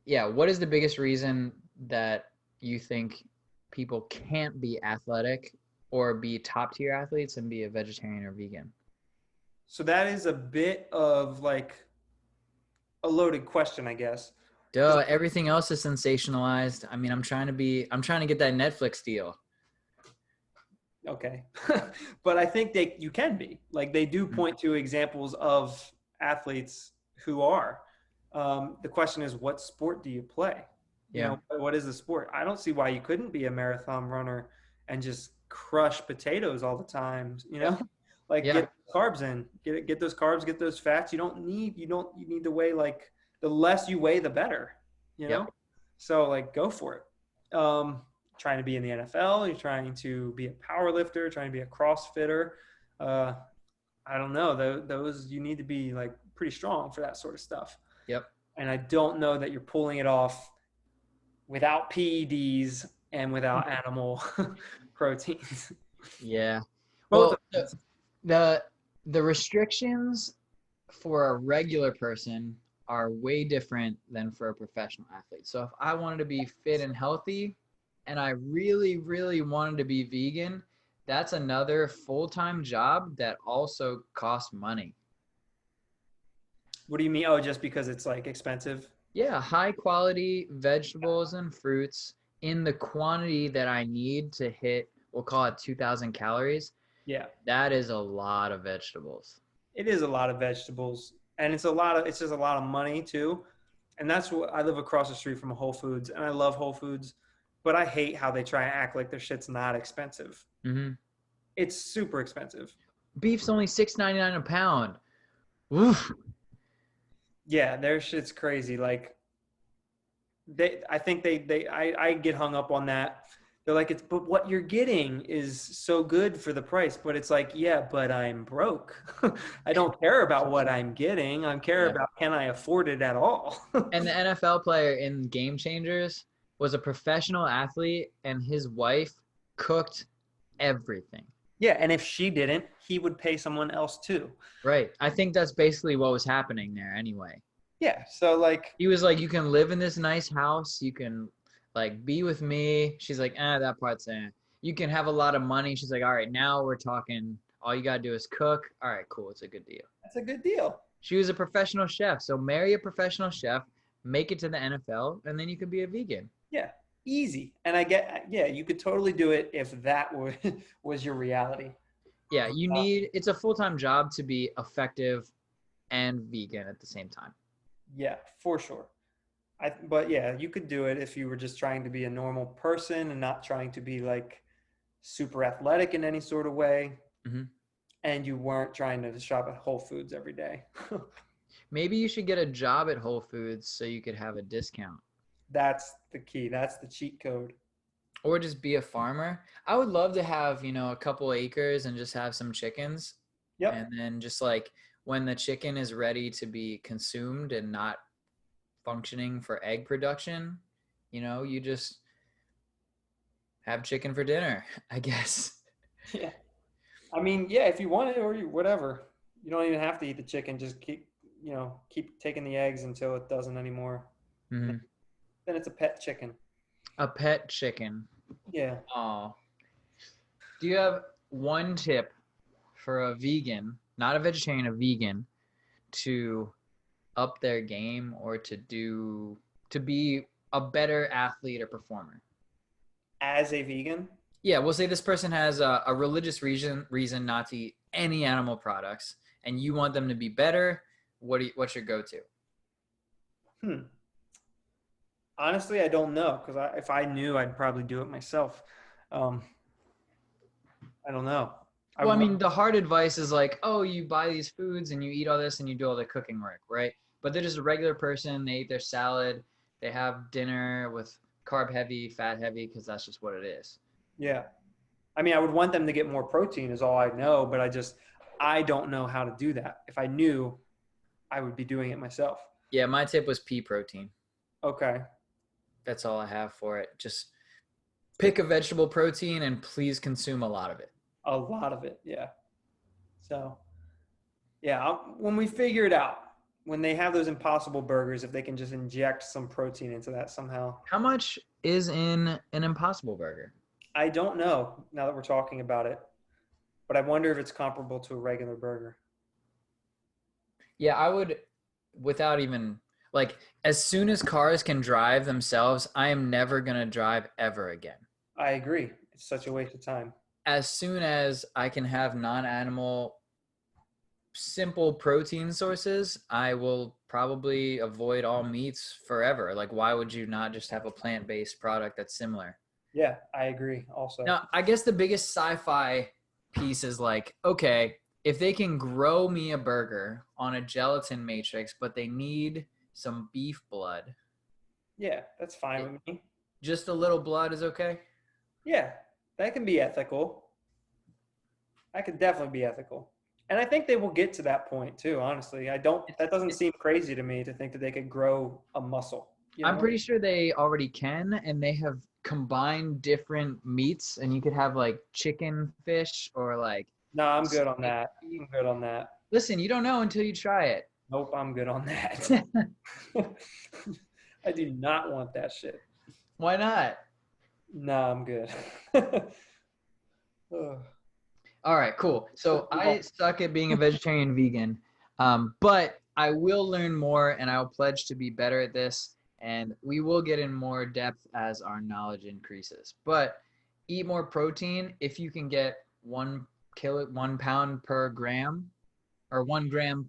[SPEAKER 2] yeah, what is the biggest reason that you think people can't be athletic or be top tier athletes and be a vegetarian or vegan?
[SPEAKER 1] So that is a bit of like a loaded question, I guess.
[SPEAKER 2] Duh, everything else is sensationalized. I mean, I'm trying to get that Netflix deal.
[SPEAKER 1] Okay. But I think you can be. Like they do point to examples of athletes who are. The question is, what sport do you play? You
[SPEAKER 2] Yeah.
[SPEAKER 1] know, what is the sport? I don't see why you couldn't be a marathon runner and just crush potatoes all the time, you know? Like
[SPEAKER 2] Yeah.
[SPEAKER 1] get carbs in, get those carbs, get those fats. You need to weigh like the less you weigh, the better, you know?
[SPEAKER 2] Yep.
[SPEAKER 1] So like go for it. Trying to be in the NFL, you're trying to be a power lifter, trying to be a CrossFitter. I don't know. Those you need to be like pretty strong for that sort of stuff.
[SPEAKER 2] Yep.
[SPEAKER 1] And I don't know that you're pulling it off without PEDs and without animal proteins.
[SPEAKER 2] Yeah.
[SPEAKER 1] Both
[SPEAKER 2] Well, the restrictions for a regular person are way different than for a professional athlete. So if I wanted to be fit and healthy and I really, really wanted to be vegan, that's another full-time job that also costs money.
[SPEAKER 1] What do you mean? Oh, just because it's like expensive?
[SPEAKER 2] Yeah, high quality vegetables and fruits in the quantity that I need to hit, we'll call it 2,000 calories.
[SPEAKER 1] Yeah.
[SPEAKER 2] That is a lot of vegetables.
[SPEAKER 1] It is a lot of vegetables, and it's just a lot of money too. And that's what I live across the street from a Whole Foods, and I love Whole Foods, but I hate how they try and act like their shit's not expensive.
[SPEAKER 2] Mm-hmm.
[SPEAKER 1] It's super expensive.
[SPEAKER 2] Beef's only $6.99 a pound. Oof.
[SPEAKER 1] Yeah, their shit's crazy. Like I think I get hung up on that. They're like, but what you're getting is so good for the price. But it's like, yeah, but I'm broke. I don't care about what I'm getting. I care about, can I afford it at all?
[SPEAKER 2] And the NFL player in Game Changers was a professional athlete, and his wife cooked everything.
[SPEAKER 1] Yeah, and if she didn't, he would pay someone else too.
[SPEAKER 2] Right. I think that's basically what was happening there anyway.
[SPEAKER 1] Yeah, so like
[SPEAKER 2] He was like, you can live in this nice house. You can like be with me. She's like, that part's in. You can have a lot of money. She's like, all right, now we're talking. All you got to do is cook. All right, cool. It's a good deal.
[SPEAKER 1] that's a good deal.
[SPEAKER 2] She was a professional chef. So marry a professional chef, make it to the NFL, and then you could be a vegan.
[SPEAKER 1] Yeah, easy. And you could totally do it if that was your reality.
[SPEAKER 2] Yeah, it's a full-time job to be effective and vegan at the same time.
[SPEAKER 1] Yeah, for sure. But yeah, you could do it if you were just trying to be a normal person and not trying to be like super athletic in any sort of way.
[SPEAKER 2] Mm-hmm.
[SPEAKER 1] And you weren't trying to shop at Whole Foods every day.
[SPEAKER 2] Maybe you should get a job at Whole Foods so you could have a discount.
[SPEAKER 1] That's the key. That's the cheat code.
[SPEAKER 2] Or just be a farmer. I would love to have, a couple acres and just have some chickens.
[SPEAKER 1] Yep.
[SPEAKER 2] And then just like when the chicken is ready to be consumed and not functioning for egg production, you just have chicken for dinner, I guess.
[SPEAKER 1] Yeah. I mean, yeah, if you want it or whatever, you don't even have to eat the chicken. Just keep taking the eggs until it doesn't anymore.
[SPEAKER 2] Mm-hmm.
[SPEAKER 1] Then it's a pet chicken.
[SPEAKER 2] A pet chicken.
[SPEAKER 1] Yeah.
[SPEAKER 2] Oh. Do you have one tip for a vegan, not a vegetarian, a vegan, to up their game or to be a better athlete or performer?
[SPEAKER 1] As a vegan,
[SPEAKER 2] Yeah, we'll say this person has a religious reason not to eat any animal products, and you want them to be better. What's your go-to?
[SPEAKER 1] hmm. Honestly, I don't know because if I knew, I'd probably do it myself. Um, I don't know. I
[SPEAKER 2] Well, I
[SPEAKER 1] would
[SPEAKER 2] mean, the hard advice is like, oh, you buy these foods and you eat all this and you do all the cooking work, right? But they're just a regular person. They eat their salad. They have dinner with carb heavy, fat heavy, because that's just what it is.
[SPEAKER 1] yeah. I mean, I would want them to get more protein is all I know, but I don't know how to do that. If I knew, I would be doing it myself.
[SPEAKER 2] Yeah, my tip was pea protein.
[SPEAKER 1] Okay.
[SPEAKER 2] That's all I have for it. Just pick a vegetable protein and please consume a lot of it.
[SPEAKER 1] A lot of it. Yeah. So, yeah, when we figure it out, when they have those impossible burgers, if they can just inject some protein into that somehow.
[SPEAKER 2] How much is in an Impossible Burger?
[SPEAKER 1] I don't know now that we're talking about it, but I wonder if it's comparable to a regular burger.
[SPEAKER 2] Yeah, I would, without even, like, as soon as cars can drive themselves, I am never going to drive ever again.
[SPEAKER 1] I agree. It's such a waste of time.
[SPEAKER 2] As soon as I can have non-animal, simple protein sources, I will probably avoid all meats forever. Like, why would you not just have a plant-based product that's similar?
[SPEAKER 1] Yeah, I agree also.
[SPEAKER 2] Now, I guess the biggest sci-fi piece is like, okay, if they can grow me a burger on a gelatin matrix, but they need some beef blood,
[SPEAKER 1] Yeah, that's fine with me.
[SPEAKER 2] just a little blood is okay?
[SPEAKER 1] Yeah, that can be ethical. That could definitely be ethical. And I think they will get to that point too, honestly. That doesn't seem crazy to me to think that they could grow a muscle.
[SPEAKER 2] I'm pretty sure they already can, and they have combined different meats, and you could have like chicken, fish, or like.
[SPEAKER 1] No, I'm good on that. I'm good on that.
[SPEAKER 2] Listen, you don't know until you try it.
[SPEAKER 1] Nope, I'm good on that. I do not want that shit.
[SPEAKER 2] Why not?
[SPEAKER 1] Nah, I'm good. Ugh.
[SPEAKER 2] All right, cool. So I suck at being a vegetarian vegan, but I will learn more, and I'll pledge to be better at this. And we will get in more depth as our knowledge increases. But eat more protein. If you can get 1 pound per gram, or 1 gram,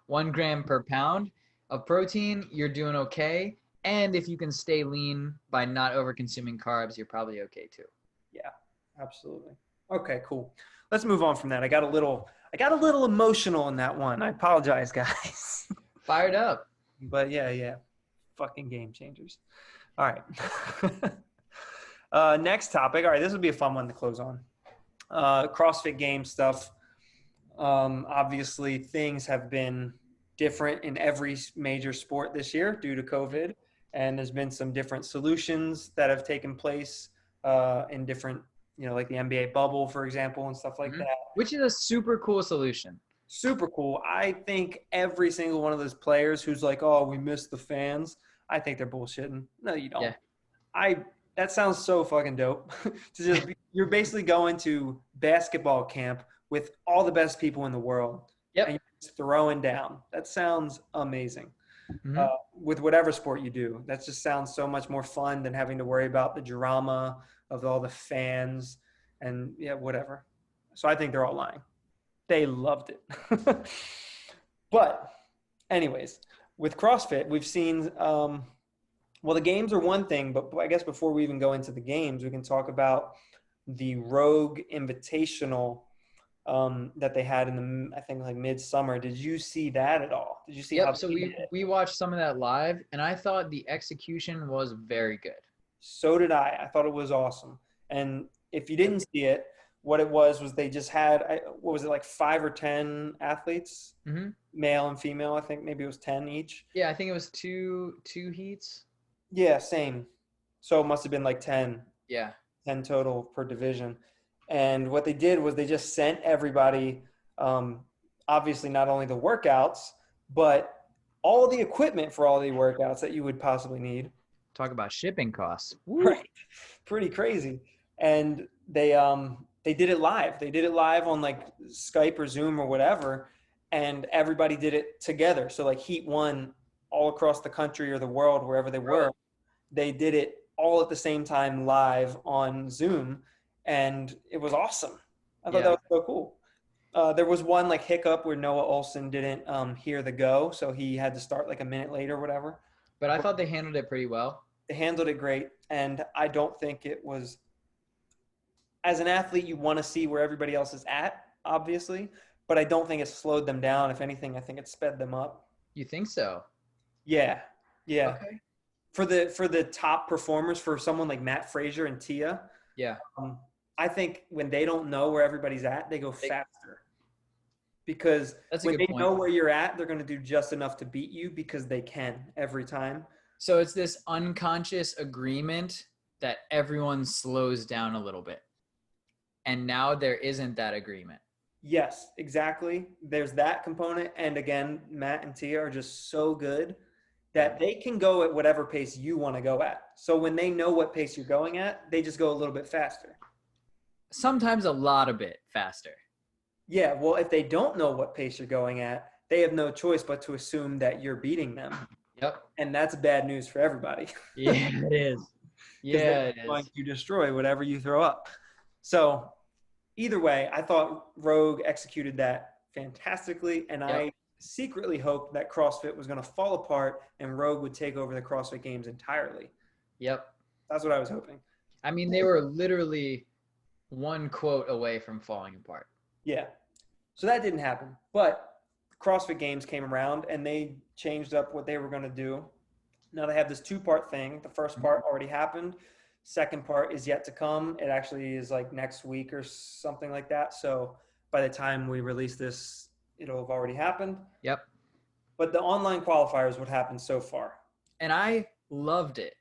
[SPEAKER 2] 1 gram per pound of protein, you're doing okay. And if you can stay lean by not over consuming carbs, you're probably okay too.
[SPEAKER 1] Yeah, absolutely. Okay, cool. Let's move on from that. I got a little emotional in that one. I apologize, guys.
[SPEAKER 2] Fired up.
[SPEAKER 1] But yeah. Fucking game changers. All right. Next topic. All right, this would be a fun one to close on. CrossFit game stuff. Obviously, things have been different in every major sport this year due to COVID, and there's been some different solutions that have taken place in different, like the NBA bubble, for example, and stuff like that.
[SPEAKER 2] Which is a super cool solution.
[SPEAKER 1] Super cool. I think every single one of those players who's like, oh, we missed the fans, I think they're bullshitting. No, you don't.
[SPEAKER 2] Yeah.
[SPEAKER 1] That sounds so fucking dope. You're basically going to basketball camp with all the best people in the world.
[SPEAKER 2] Yep.
[SPEAKER 1] And you're just throwing down. That sounds amazing.
[SPEAKER 2] Mm-hmm.
[SPEAKER 1] With whatever sport you do, that just sounds so much more fun than having to worry about the drama of all the fans and whatever. So I think they're all lying. They loved it. But anyways, with CrossFit, we've seen, the games are one thing, but I guess before we even go into the games, we can talk about the Rogue Invitational that they had in I think like midsummer. Did you see that at all? Did you see how
[SPEAKER 2] so we watched some of that live, and I thought the execution was very good.
[SPEAKER 1] So did I. I thought it was awesome. And if you didn't see it, what it was they just had, what was it, like 5 or 10 athletes, male and female. I think maybe it was 10 each.
[SPEAKER 2] Yeah, I think it was two heats.
[SPEAKER 1] Yeah, same. So it must have been like 10.
[SPEAKER 2] Yeah.
[SPEAKER 1] 10 total per division. And what they did was they just sent everybody, obviously not only the workouts, but all the equipment for all the workouts that you would possibly need.
[SPEAKER 2] Talk about shipping costs. Woo.
[SPEAKER 1] Right. Pretty crazy. And they did it live. They did it live on like Skype or Zoom or whatever, and everybody did it together. So like Heat 1 all across the country or the world, wherever they were, they did it all at the same time live on Zoom, and it was awesome. I thought that
[SPEAKER 2] Yeah.
[SPEAKER 1] was so cool. There was one like hiccup where Noah Olson didn't hear the go, so he had to start like a minute later or whatever.
[SPEAKER 2] But I thought they handled it pretty well.
[SPEAKER 1] They handled it great, and I don't think it was. As an athlete, you want to see where everybody else is at, obviously, but I don't think it slowed them down. If anything, I think it sped them up.
[SPEAKER 2] You think so?
[SPEAKER 1] Yeah, yeah.
[SPEAKER 2] Okay.
[SPEAKER 1] For the top performers, for someone like Matt Frazier and Tia,
[SPEAKER 2] Yeah.
[SPEAKER 1] I think when they don't know where everybody's at, they go faster. Because
[SPEAKER 2] That's a
[SPEAKER 1] when
[SPEAKER 2] good
[SPEAKER 1] they
[SPEAKER 2] point.
[SPEAKER 1] know where you're at, they're going to do just enough to beat you because they can every time.
[SPEAKER 2] So it's this unconscious agreement that everyone slows down a little bit. And now there isn't that agreement.
[SPEAKER 1] Yes, exactly. There's that component. And again, Matt and Tia are just so good that they can go at whatever pace you want to go at. So when they know what pace you're going at, they just go a little bit faster.
[SPEAKER 2] Sometimes a lot a bit faster.
[SPEAKER 1] Yeah, well, if they don't know what pace you're going at, they have no choice but to assume that you're beating them.
[SPEAKER 2] Yep.
[SPEAKER 1] And that's bad news for everybody.
[SPEAKER 2] Yeah, it is. Yeah, it
[SPEAKER 1] They're going
[SPEAKER 2] is.
[SPEAKER 1] to destroy whatever you throw up. So either way, I thought Rogue executed that fantastically, and
[SPEAKER 2] Yep.
[SPEAKER 1] I secretly hoped that CrossFit was going to fall apart and Rogue would take over the CrossFit Games entirely.
[SPEAKER 2] Yep.
[SPEAKER 1] That's what I was hoping.
[SPEAKER 2] I mean, they were literally one quote away from falling apart.
[SPEAKER 1] Yeah. So that didn't happen. But CrossFit Games came around and they changed up what they were going to do. Now they have this two-part thing. The first part already happened. Second part is yet to come. It actually is like next week or something like that. So by the time we release this, it'll have already happened.
[SPEAKER 2] Yep.
[SPEAKER 1] But the online qualifiers, what happened so far?
[SPEAKER 2] And I loved it.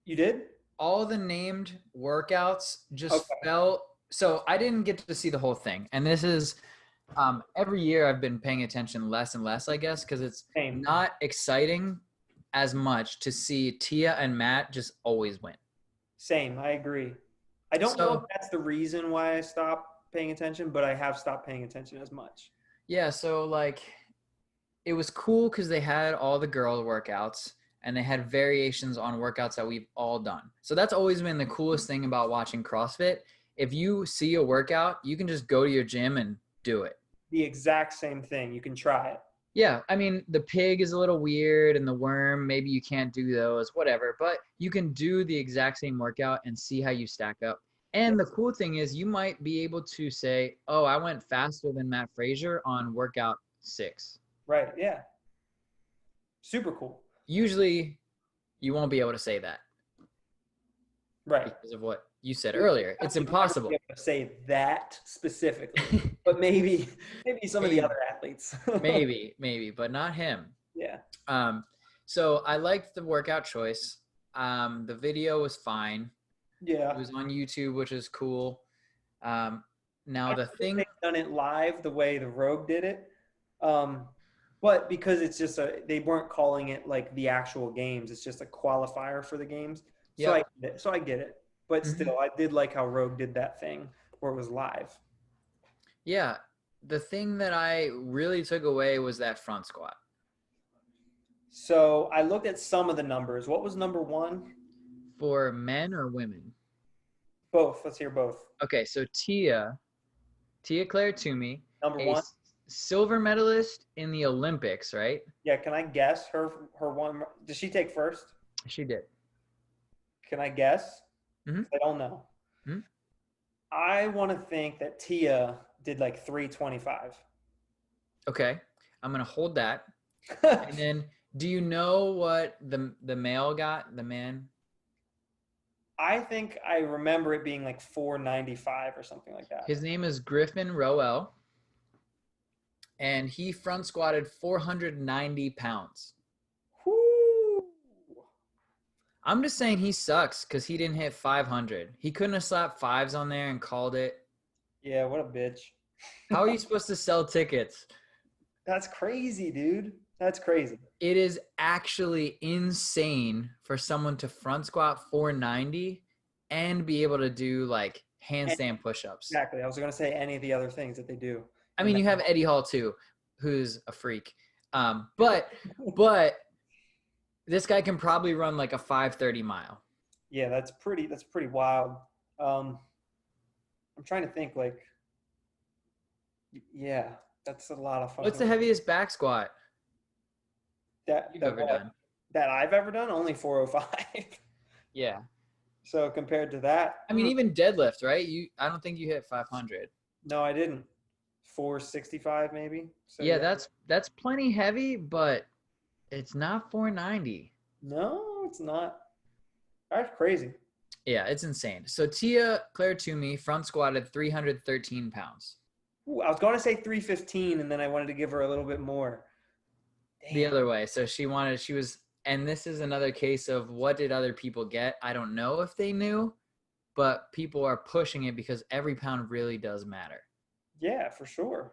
[SPEAKER 1] You did?
[SPEAKER 2] All the named workouts just
[SPEAKER 1] Okay.
[SPEAKER 2] felt so I didn't get to see the whole thing. And this is every year I've been paying attention less and less, I guess, because it's
[SPEAKER 1] Same.
[SPEAKER 2] not exciting as much to see Tia and Matt just always win.
[SPEAKER 1] Same. I agree. I don't know if that's the reason why I stopped paying attention, but I have stopped paying attention as much.
[SPEAKER 2] Yeah, so like it was cool because they had all the girl workouts and they had variations on workouts that we've all done. So that's always been the coolest thing about watching CrossFit. If you see a workout, you can just go to your gym and do it.
[SPEAKER 1] The exact same thing. You can try it.
[SPEAKER 2] Yeah, I mean, the pig is a little weird and the worm, maybe you can't do those, whatever. But you can do the exact same workout and see how you stack up. And the cool thing is you might be able to say, oh, I went faster than Matt Frazier on workout 6.
[SPEAKER 1] Right. Yeah. Super cool.
[SPEAKER 2] Usually you won't be able to say that
[SPEAKER 1] Right.
[SPEAKER 2] because of what you said earlier. It's impossible.
[SPEAKER 1] Be able to say that specifically, but maybe some of the other athletes.
[SPEAKER 2] maybe, but not him.
[SPEAKER 1] Yeah.
[SPEAKER 2] So I liked the workout choice. The video was fine.
[SPEAKER 1] Yeah.
[SPEAKER 2] It was on YouTube, which is cool. Now the thing,
[SPEAKER 1] they've done it live the way the Rogue did it, but because it's just they weren't calling it like the actual games. It's just a qualifier for the games. So I get it. But still, I did like how Rogue did that thing where it was live.
[SPEAKER 2] Yeah. The thing that I really took away was that front squat.
[SPEAKER 1] So I looked at some of the numbers. What was number one?
[SPEAKER 2] For men or women?
[SPEAKER 1] Both. Let's hear both.
[SPEAKER 2] Okay, so Tia Claire Toomey,
[SPEAKER 1] Number one.
[SPEAKER 2] Silver medalist in the Olympics, right?
[SPEAKER 1] Yeah. Can I guess her one? Did she take first?
[SPEAKER 2] She did.
[SPEAKER 1] Can I guess?
[SPEAKER 2] Mhm.
[SPEAKER 1] I don't know.
[SPEAKER 2] Mhm.
[SPEAKER 1] I want to think that Tia did like 325.
[SPEAKER 2] Okay, I'm gonna hold that. And then, do you know what the male got? The man?
[SPEAKER 1] I think I remember it being like 495 or something like that.
[SPEAKER 2] His name is Griffin Rowell, and he front squatted 490 pounds.
[SPEAKER 1] Whoo!
[SPEAKER 2] I'm just saying he sucks because he didn't hit 500. He couldn't have slapped 5s on there and called it.
[SPEAKER 1] Yeah, what a bitch.
[SPEAKER 2] How are you supposed to sell tickets?
[SPEAKER 1] That's crazy, dude. That's crazy.
[SPEAKER 2] It is actually insane for someone to front squat 490 and be able to do like
[SPEAKER 1] And
[SPEAKER 2] handstand push-ups.
[SPEAKER 1] exactly. I was going to say any of the other things that they do.
[SPEAKER 2] I
[SPEAKER 1] in
[SPEAKER 2] mean,
[SPEAKER 1] that.
[SPEAKER 2] you have Eddie Hall too, who's a freak. But this guy can probably run like a 5:30 mile.
[SPEAKER 1] Yeah, that's pretty wild. I'm trying to think like, yeah, that's a lot of fucking.
[SPEAKER 2] What's the heaviest back squat
[SPEAKER 1] that
[SPEAKER 2] you've
[SPEAKER 1] that
[SPEAKER 2] ever done?
[SPEAKER 1] that I've ever done? Only 405.
[SPEAKER 2] Yeah.
[SPEAKER 1] So compared to that,
[SPEAKER 2] I mean, even deadlift, right? I don't think you hit 500.
[SPEAKER 1] no, I didn't. 465 maybe. So
[SPEAKER 2] Yeah, that's plenty heavy, but it's not 490.
[SPEAKER 1] No, it's not. That's crazy.
[SPEAKER 2] Yeah, it's insane. So Tia Claire Toomey front squatted 313 pounds.
[SPEAKER 1] Ooh, I was going to say 315, and then I wanted to give her a little bit more.
[SPEAKER 2] The
[SPEAKER 1] Damn.
[SPEAKER 2] other way. So she was, and this is another case of what did other people get? I don't know if they knew, but people are pushing it because every pound really does matter.
[SPEAKER 1] Yeah, for sure.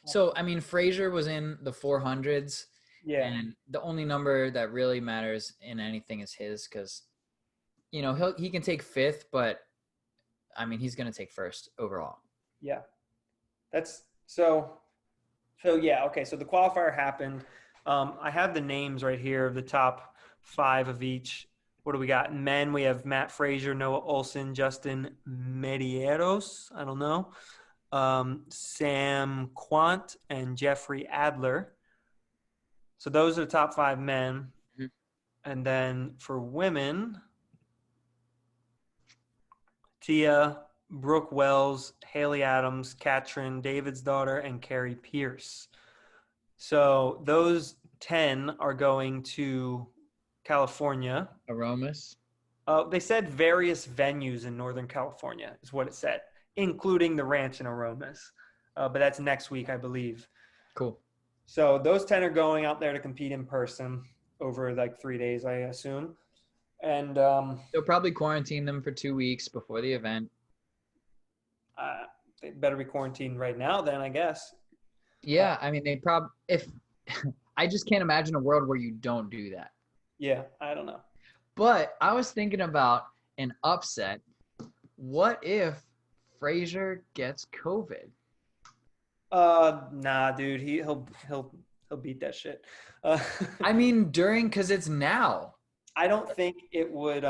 [SPEAKER 2] So, I mean, Frazier was in the 400s.
[SPEAKER 1] Yeah.
[SPEAKER 2] And the only number that really matters in anything is his, because, you know, he can take fifth, but I mean, he's going to take first overall.
[SPEAKER 1] Yeah. That's so yeah. Okay. So the qualifier happened. I have the names right here of the top 5 of each. What do we got? In men, we have Matt Frazier, Noah Olson, Justin Medeiros. I don't know. Sam Quant and Jeffrey Adler. So those are the top 5 men.
[SPEAKER 2] Mm-hmm.
[SPEAKER 1] And then for women, Tia, Brooke Wells, Haley Adams, Katrin, David's daughter, and Carrie Pierce. So those 10 are going to California.
[SPEAKER 2] Aromas.
[SPEAKER 1] They said various venues in Northern California is what it said, including the ranch in Aromas. But that's next week, I believe.
[SPEAKER 2] Cool.
[SPEAKER 1] So those 10 are going out there to compete in person over like 3 days, I assume. And
[SPEAKER 2] they'll probably quarantine them for 2 weeks before the event.
[SPEAKER 1] They better be quarantined right now then, I guess.
[SPEAKER 2] Yeah, I mean, I just can't imagine a world where you don't do that.
[SPEAKER 1] Yeah, I don't know.
[SPEAKER 2] But I was thinking about an upset. What if Frazier gets COVID?
[SPEAKER 1] Nah, dude, he'll beat that shit.
[SPEAKER 2] I mean, because it's now.
[SPEAKER 1] I don't think it would.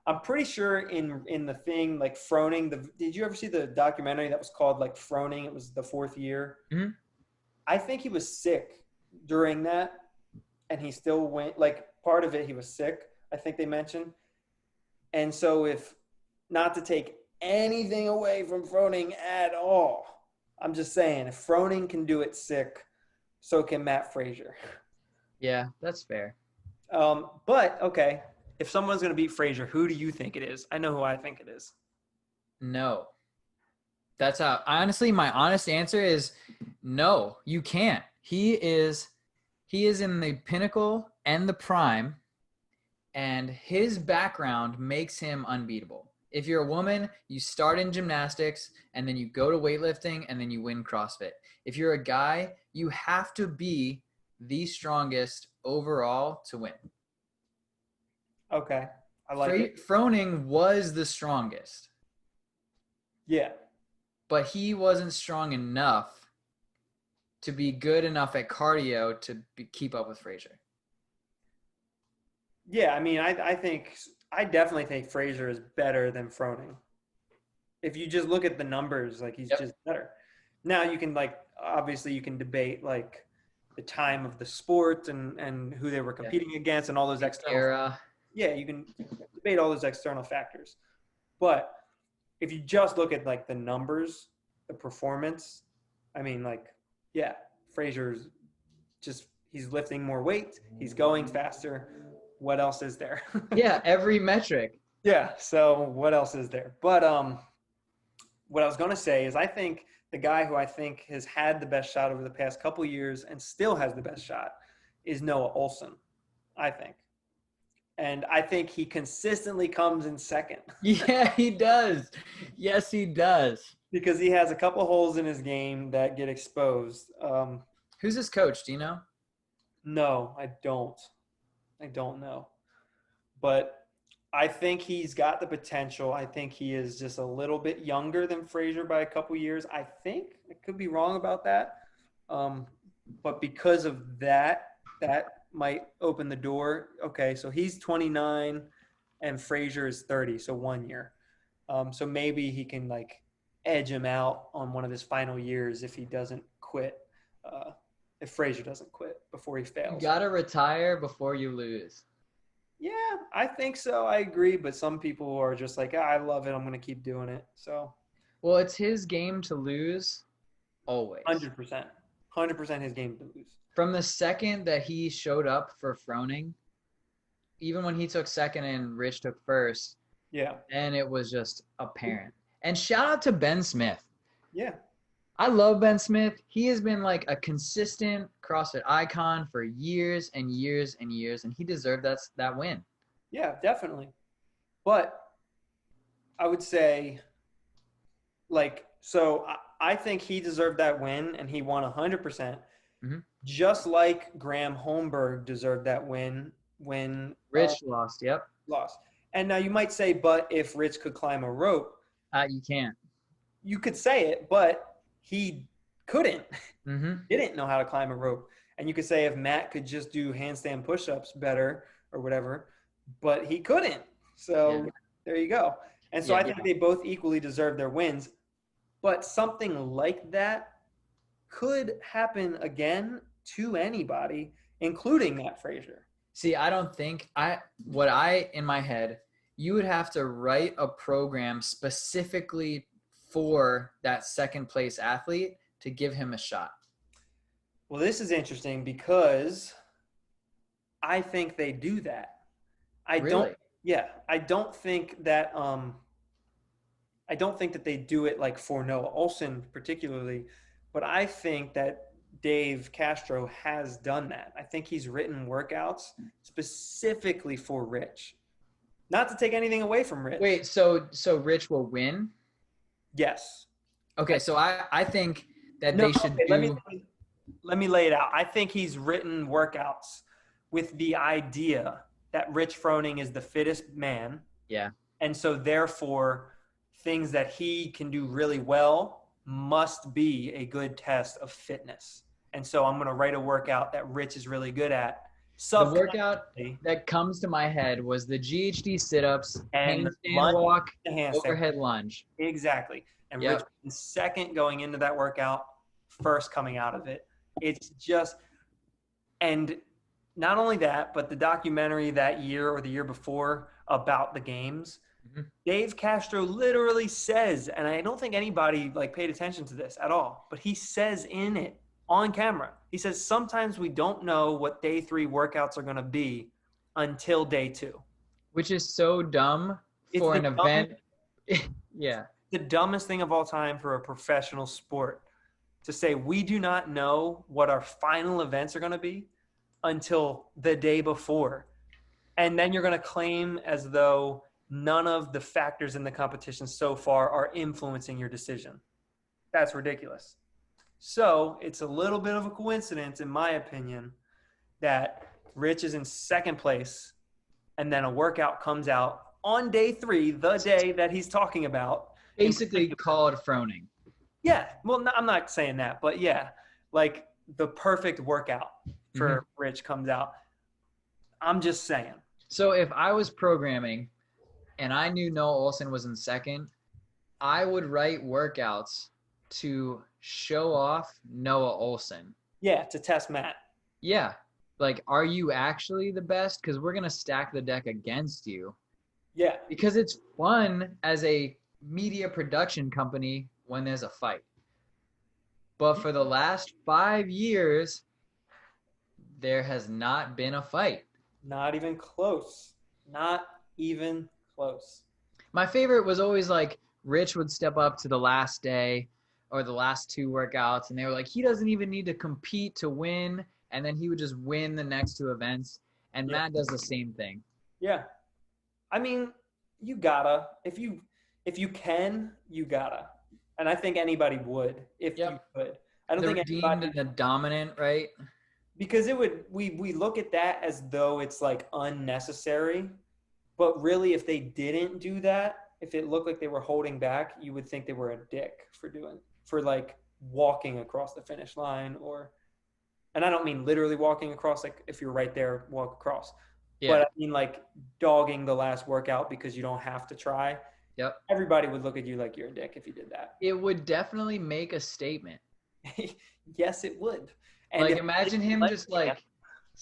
[SPEAKER 1] I'm pretty sure in the thing like Froning. Did you ever see the documentary that was called like Froning? It was the 4th year.
[SPEAKER 2] Mm-hmm.
[SPEAKER 1] I think he was sick during that, and he still went. Like part of it, he was sick. I think they mentioned. And so, if not to take anything away from Froning at all, I'm just saying if Froning can do it sick, so can Matt Frazier.
[SPEAKER 2] Yeah, that's fair.
[SPEAKER 1] But okay, if someone's gonna beat Frazier, who do you think it is? I know who I think it is.
[SPEAKER 2] No. That's how honestly, my honest answer is no, you can't. He is in the pinnacle and the prime, and his background makes him unbeatable. If you're a woman, you start in gymnastics and then you go to weightlifting and then you win CrossFit. If you're a guy, you have to be the strongest overall to win.
[SPEAKER 1] Okay, I like it.
[SPEAKER 2] Froning was the strongest.
[SPEAKER 1] Yeah.
[SPEAKER 2] But he wasn't strong enough to be good enough at cardio to keep up with Frazier.
[SPEAKER 1] Yeah, I mean, I definitely think Frazier is better than Froning. If you just look at the numbers, like he's just better. Now you can obviously you can debate like the time of the sport and who they were competing against and all those external. Yeah, you can debate all those external factors. But if you just look at like the numbers, the performance, I mean, Frazier's he's lifting more weight, he's going faster. What else is there?
[SPEAKER 2] Yeah, every metric.
[SPEAKER 1] Yeah, so what else is there? But what I was going to say is I think the guy who I think has had the best shot over the past couple years and still has the best shot is Noah Olson, I think. And I think he consistently comes in second.
[SPEAKER 2] Yeah, he does. Yes, he does.
[SPEAKER 1] Because he has a couple holes in his game that get exposed.
[SPEAKER 2] Who's his coach? Do you know?
[SPEAKER 1] No, I don't. I don't know. But I think he's got the potential. I think he is just a little bit younger than Frazier by a couple years. I think I could be wrong about that. Um, but because of that, that might open the door. Okay, so he's 29 and Frazier is 30, so 1 year. So maybe he can like edge him out on one of his final years if he doesn't quit. Uh, if Frazier doesn't quit before he
[SPEAKER 2] You
[SPEAKER 1] fails.
[SPEAKER 2] gotta retire before you lose.
[SPEAKER 1] Yeah, I think so. I agree, but some people are just like, I love it. I'm going to keep doing it. So,
[SPEAKER 2] Well, it's his game to lose always.
[SPEAKER 1] 100%. 100% his game to lose.
[SPEAKER 2] From the second that he showed up for Froning, even when he took second and Rich took first,
[SPEAKER 1] Yeah.
[SPEAKER 2] and it was just apparent. And shout out to Ben Smith.
[SPEAKER 1] Yeah.
[SPEAKER 2] I love Ben Smith. He has been like a consistent CrossFit icon for years and years and years, and he deserved that win.
[SPEAKER 1] Yeah, definitely. But I would say, like, so I think he deserved that win and he won 100%.
[SPEAKER 2] Mhm.
[SPEAKER 1] Just like Graham Holmberg deserved that win when
[SPEAKER 2] Rich lost. Yep.
[SPEAKER 1] lost. And now you might say, but if Rich could climb a rope,
[SPEAKER 2] You can't.
[SPEAKER 1] you could say it, but he couldn't.
[SPEAKER 2] Mm-hmm.
[SPEAKER 1] Didn't know how to climb a rope. And you could say if Matt could just do handstand push-ups better or whatever, but he couldn't. So There you go. And so I think they both equally deserve their wins. But something like that could happen again to anybody, including Matt Frazier.
[SPEAKER 2] See, I don't think in my head, you would have to write a program specifically for that second place athlete to give him a shot.
[SPEAKER 1] Well, this is interesting because I think they do that. I don't think that they do it like for Noah Olson particularly, but I think that Dave Castro has done that. I think he's written workouts specifically for Rich. Not to take anything away from Rich.
[SPEAKER 2] Wait, so Rich will win?
[SPEAKER 1] Yes.
[SPEAKER 2] Okay, so I think that they should do.
[SPEAKER 1] Let me lay it out. I think he's written workouts with the idea that Rich Froning is the fittest man.
[SPEAKER 2] Yeah.
[SPEAKER 1] And so therefore, things that he can do really well must be a good test of fitness. And so I'm going to write a workout that Rich is really good at.
[SPEAKER 2] The workout that comes to my head was the GHD sit-ups,
[SPEAKER 1] and
[SPEAKER 2] handstand walk,
[SPEAKER 1] handstand.
[SPEAKER 2] overhead lunge.
[SPEAKER 1] Exactly. And Rich was second going into that workout, first coming out of it. It's just, and not only that, but the documentary that year or the year before about the games, Dave Castro literally says, and I don't think anybody like paid attention to this at all, but he says in it on camera, he says, sometimes we don't know what day 3 workouts are going to be until day 2.
[SPEAKER 2] Which is so dumb for an event. Yeah.
[SPEAKER 1] The dumbest thing of all time for a professional sport to say, we do not know what our final events are going to be until the day before. And then you're going to claim as though none of the factors in the competition so far are influencing your decision. That's ridiculous. So it's a little bit of a coincidence, in my opinion, that Rich is in second place and then a workout comes out on day 3, the day that he's talking about.
[SPEAKER 2] Basically called Froning.
[SPEAKER 1] Yeah. Well, no, I'm not saying that, but yeah, like the perfect workout for Rich comes out. I'm just saying.
[SPEAKER 2] So if I was programming and I knew Noah Olson was in second, I would write workouts to show off Noah Olson.
[SPEAKER 1] Yeah, to test Matt.
[SPEAKER 2] Yeah. Like, are you actually the best? Because we're going to stack the deck against you.
[SPEAKER 1] Yeah.
[SPEAKER 2] Because it's fun as a media production company when there's a fight. But for the last 5 years, there has not been a fight.
[SPEAKER 1] Not even close. Not even close.
[SPEAKER 2] My favorite was always like Rich would step up to the last day or the last 2 workouts, and they were like, he doesn't even need to compete to win, and then he would just win the next 2 events. And Matt does the same thing.
[SPEAKER 1] Yeah. I mean, you gotta. If you can, you gotta. And I think anybody would if you could. I don't
[SPEAKER 2] The
[SPEAKER 1] think
[SPEAKER 2] redeemed
[SPEAKER 1] anybody,
[SPEAKER 2] and the dominant, right?
[SPEAKER 1] because we look at that as though it's like unnecessary, but really if they didn't do that, if it looked like they were holding back, you would think they were a dick for like walking across the finish line, or, and I don't mean literally walking across, like if you're right there, walk across. But
[SPEAKER 2] Yeah.
[SPEAKER 1] I mean like dogging the last workout because you don't have to try.
[SPEAKER 2] Yep.
[SPEAKER 1] Everybody would look at you like you're a dick if you did that.
[SPEAKER 2] It would definitely make a statement.
[SPEAKER 1] Yes, it would. And
[SPEAKER 2] Like imagine him just like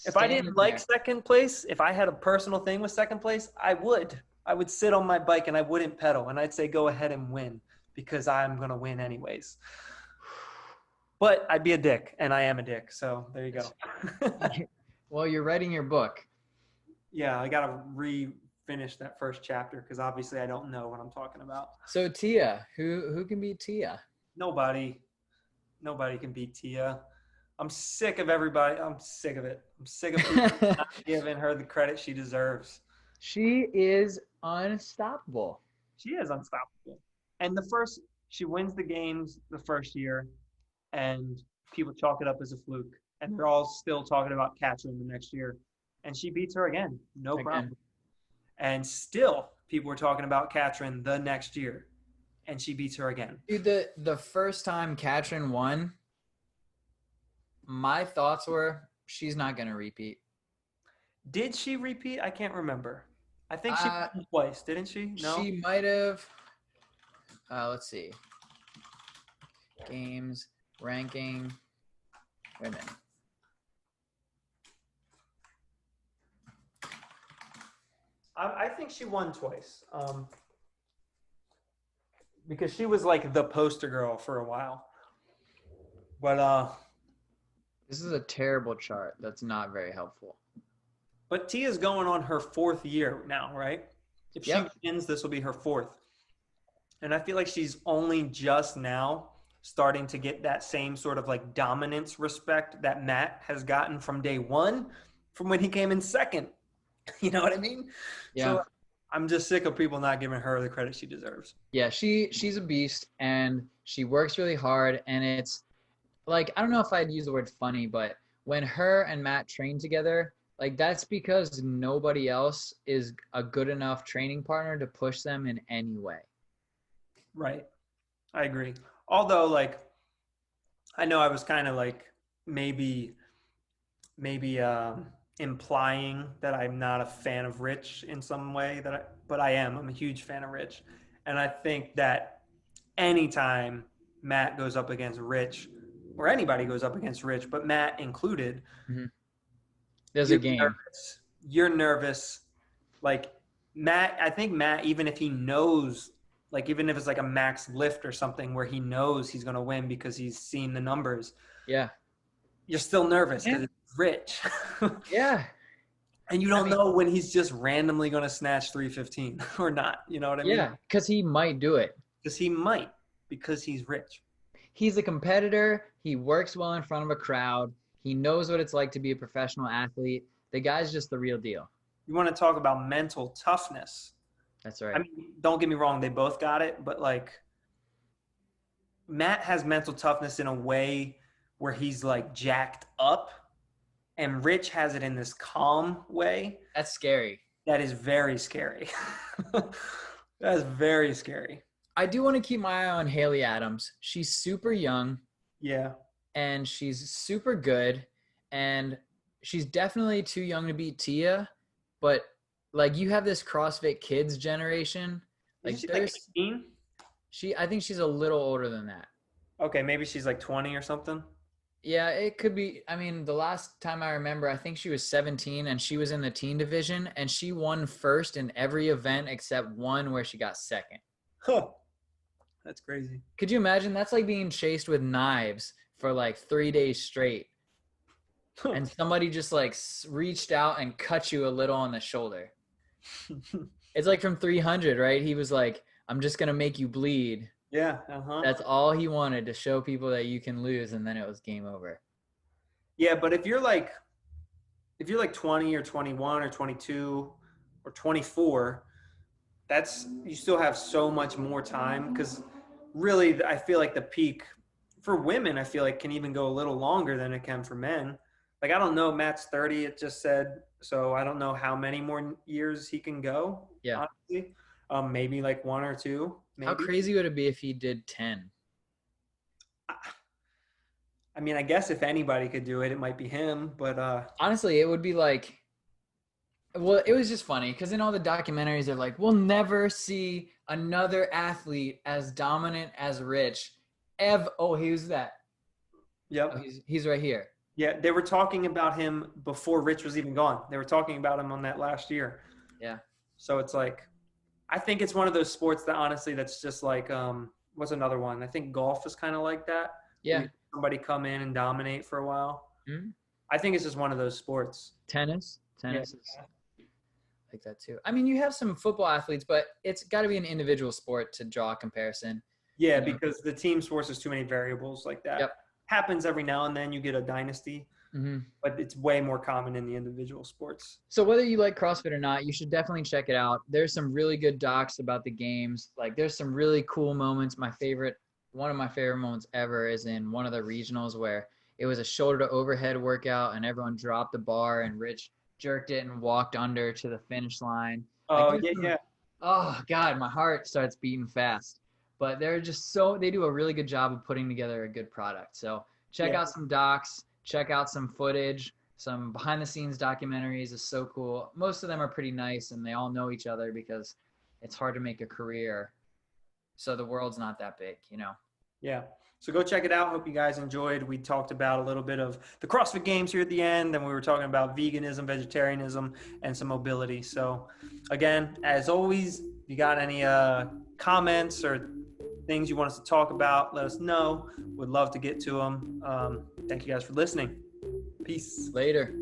[SPEAKER 1] if I
[SPEAKER 2] standing
[SPEAKER 1] didn't like
[SPEAKER 2] there.
[SPEAKER 1] second place, if I had a personal thing with second place, I would sit on my bike and I wouldn't pedal and I'd say go ahead and win because I'm going to win anyways. But I'd be a dick, and I am a dick, so there you go.
[SPEAKER 2] Well, you're writing your book.
[SPEAKER 1] Yeah, I got to refinish that first chapter because obviously I don't know what I'm talking about.
[SPEAKER 2] So Tia, who can beat Tia?
[SPEAKER 1] Nobody can beat Tia. I'm sick of everybody. I'm sick of it. I'm sick of people not giving her the credit she deserves.
[SPEAKER 2] She is unstoppable.
[SPEAKER 1] She is unstoppable. And she wins the games the first year, and people chalk it up as a fluke. And they're all still talking about Katrin the next year. And she beats her again. No problem. And still, people were talking about Katrin the next year. And she beats her again.
[SPEAKER 2] Dude, the first time Katrin won, my thoughts were she's not going to repeat.
[SPEAKER 1] Did she repeat? I can't remember. I think she won twice, didn't she? No?
[SPEAKER 2] She might have. Let's see. Games, ranking. Wait a minute.
[SPEAKER 1] I think she won twice. Because she was like the poster girl for a while. But
[SPEAKER 2] this is a terrible chart. That's not very helpful.
[SPEAKER 1] But Tia's going on her 4th year now, right? If she wins, this will be her 4th. And I feel like she's only just now starting to get that same sort of like dominance respect that Matt has gotten from day one, from when he came in second. You know what I mean?
[SPEAKER 2] Yeah.
[SPEAKER 1] So I'm just sick of people not giving her the credit she deserves.
[SPEAKER 2] Yeah, she's a beast and she works really hard, and it's like, I don't know if I'd use the word funny, but when her and Matt train together, like that's because nobody else is a good enough training partner to push them in any way.
[SPEAKER 1] Right. I agree. Although, like, I know I was kind of like maybe implying that I'm not a fan of Rich in some way, but I am. I'm a huge fan of Rich. And I think that anytime Matt goes up against Rich, or anybody goes up against Rich, but Matt included,
[SPEAKER 2] there's a game.
[SPEAKER 1] You're nervous. Like Matt, I think Matt, even if he knows, like even if it's like a max lift or something where he knows he's going to win because he's seen the numbers.
[SPEAKER 2] Yeah.
[SPEAKER 1] You're still nervous because it's Rich.
[SPEAKER 2] Yeah.
[SPEAKER 1] And you don't know when he's just randomly going to snatch 315 or not. You know what I mean?
[SPEAKER 2] Yeah, because he might do it.
[SPEAKER 1] Because he might, because he's Rich.
[SPEAKER 2] He's a competitor. He works well in front of a crowd. He knows what it's like to be a professional athlete. The guy's just the real deal.
[SPEAKER 1] You want to talk about mental toughness.
[SPEAKER 2] That's right.
[SPEAKER 1] I mean, don't get me wrong. They both got it. But, like, Matt has mental toughness in a way where he's, like, jacked up. And Rich has it in this calm way.
[SPEAKER 2] That's scary.
[SPEAKER 1] That is very scary. That is very scary.
[SPEAKER 2] I do want to keep my eye on Haley Adams. She's super young.
[SPEAKER 1] Yeah.
[SPEAKER 2] And she's super good. And she's definitely too young to beat Tia. But, like, you have this CrossFit Kids generation. Like, there's
[SPEAKER 1] 18?
[SPEAKER 2] I think she's a little older than that.
[SPEAKER 1] Okay, maybe she's like 20 or something.
[SPEAKER 2] Yeah, it could be. I mean, the last time I remember, I think she was 17 and she was in the teen division and she won first in every event except one where she got second.
[SPEAKER 1] Huh. That's crazy.
[SPEAKER 2] Could you imagine? That's like being chased with knives for like 3 days straight. And somebody just like reached out and cut you a little on the shoulder. It's like from 300, right? He was like, I'm just going to make you bleed.
[SPEAKER 1] Yeah.
[SPEAKER 2] That's all he wanted, to show people that you can lose, and then it was game over.
[SPEAKER 1] Yeah, but if you're like 20 or 21 or 22 or 24, you still have so much more time, because really I feel like the peak for women, I feel like can even go a little longer than it can for men. Like, I don't know, Matt's 30, it just said, so I don't know how many more years he can go,
[SPEAKER 2] Yeah.
[SPEAKER 1] honestly. Maybe like 1 or 2,
[SPEAKER 2] How
[SPEAKER 1] maybe.
[SPEAKER 2] crazy would it be if he did 10?
[SPEAKER 1] I mean, I guess if anybody could do it, it might be him, but
[SPEAKER 2] Honestly, it would be like, well, it was just funny because in all the documentaries, they're like, we'll never see another athlete as dominant as Rich. Oh, who's that? Oh,
[SPEAKER 1] yep.
[SPEAKER 2] he's right here.
[SPEAKER 1] Yeah, they were talking about him before Rich was even gone. They were talking about him on that last year.
[SPEAKER 2] Yeah.
[SPEAKER 1] So it's like, I think it's one of those sports that honestly, that's just like, what's another one? I think golf is kind of like that.
[SPEAKER 2] Yeah.
[SPEAKER 1] Somebody come in and dominate for a while.
[SPEAKER 2] Mm-hmm.
[SPEAKER 1] I think it's just one of those sports.
[SPEAKER 2] Tennis
[SPEAKER 1] Yeah.
[SPEAKER 2] is like that too. I mean, you have some football athletes, but it's got to be an individual sport to draw a comparison.
[SPEAKER 1] Yeah,
[SPEAKER 2] You know?
[SPEAKER 1] because the team sports is too many variables like that.
[SPEAKER 2] Yep.
[SPEAKER 1] Happens every now and then. You get a dynasty,
[SPEAKER 2] Mm-hmm.
[SPEAKER 1] but it's way more common in the individual sports.
[SPEAKER 2] So whether you like CrossFit or not, you should definitely check it out. There's some really good docs about the games. Like there's some really cool moments. One of my favorite moments ever is in one of the regionals where it was a shoulder to overhead workout and everyone dropped the bar and Rich jerked it and walked under to the finish line.
[SPEAKER 1] Oh, yeah.
[SPEAKER 2] Oh God, my heart starts beating fast. But they're just they do a really good job of putting together a good product. So check out some docs, check out some footage, some behind the scenes documentaries is so cool. Most of them are pretty nice and they all know each other because it's hard to make a career. So the world's not that big, you know?
[SPEAKER 1] Yeah. So go check it out. Hope you guys enjoyed. We talked about a little bit of the CrossFit Games here at the end, and we were talking about veganism, vegetarianism, and some mobility. So again, as always, if you got any comments or things you want us to talk about, let us know. We'd love to get to them. Thank you guys for listening. Peace.
[SPEAKER 2] Later.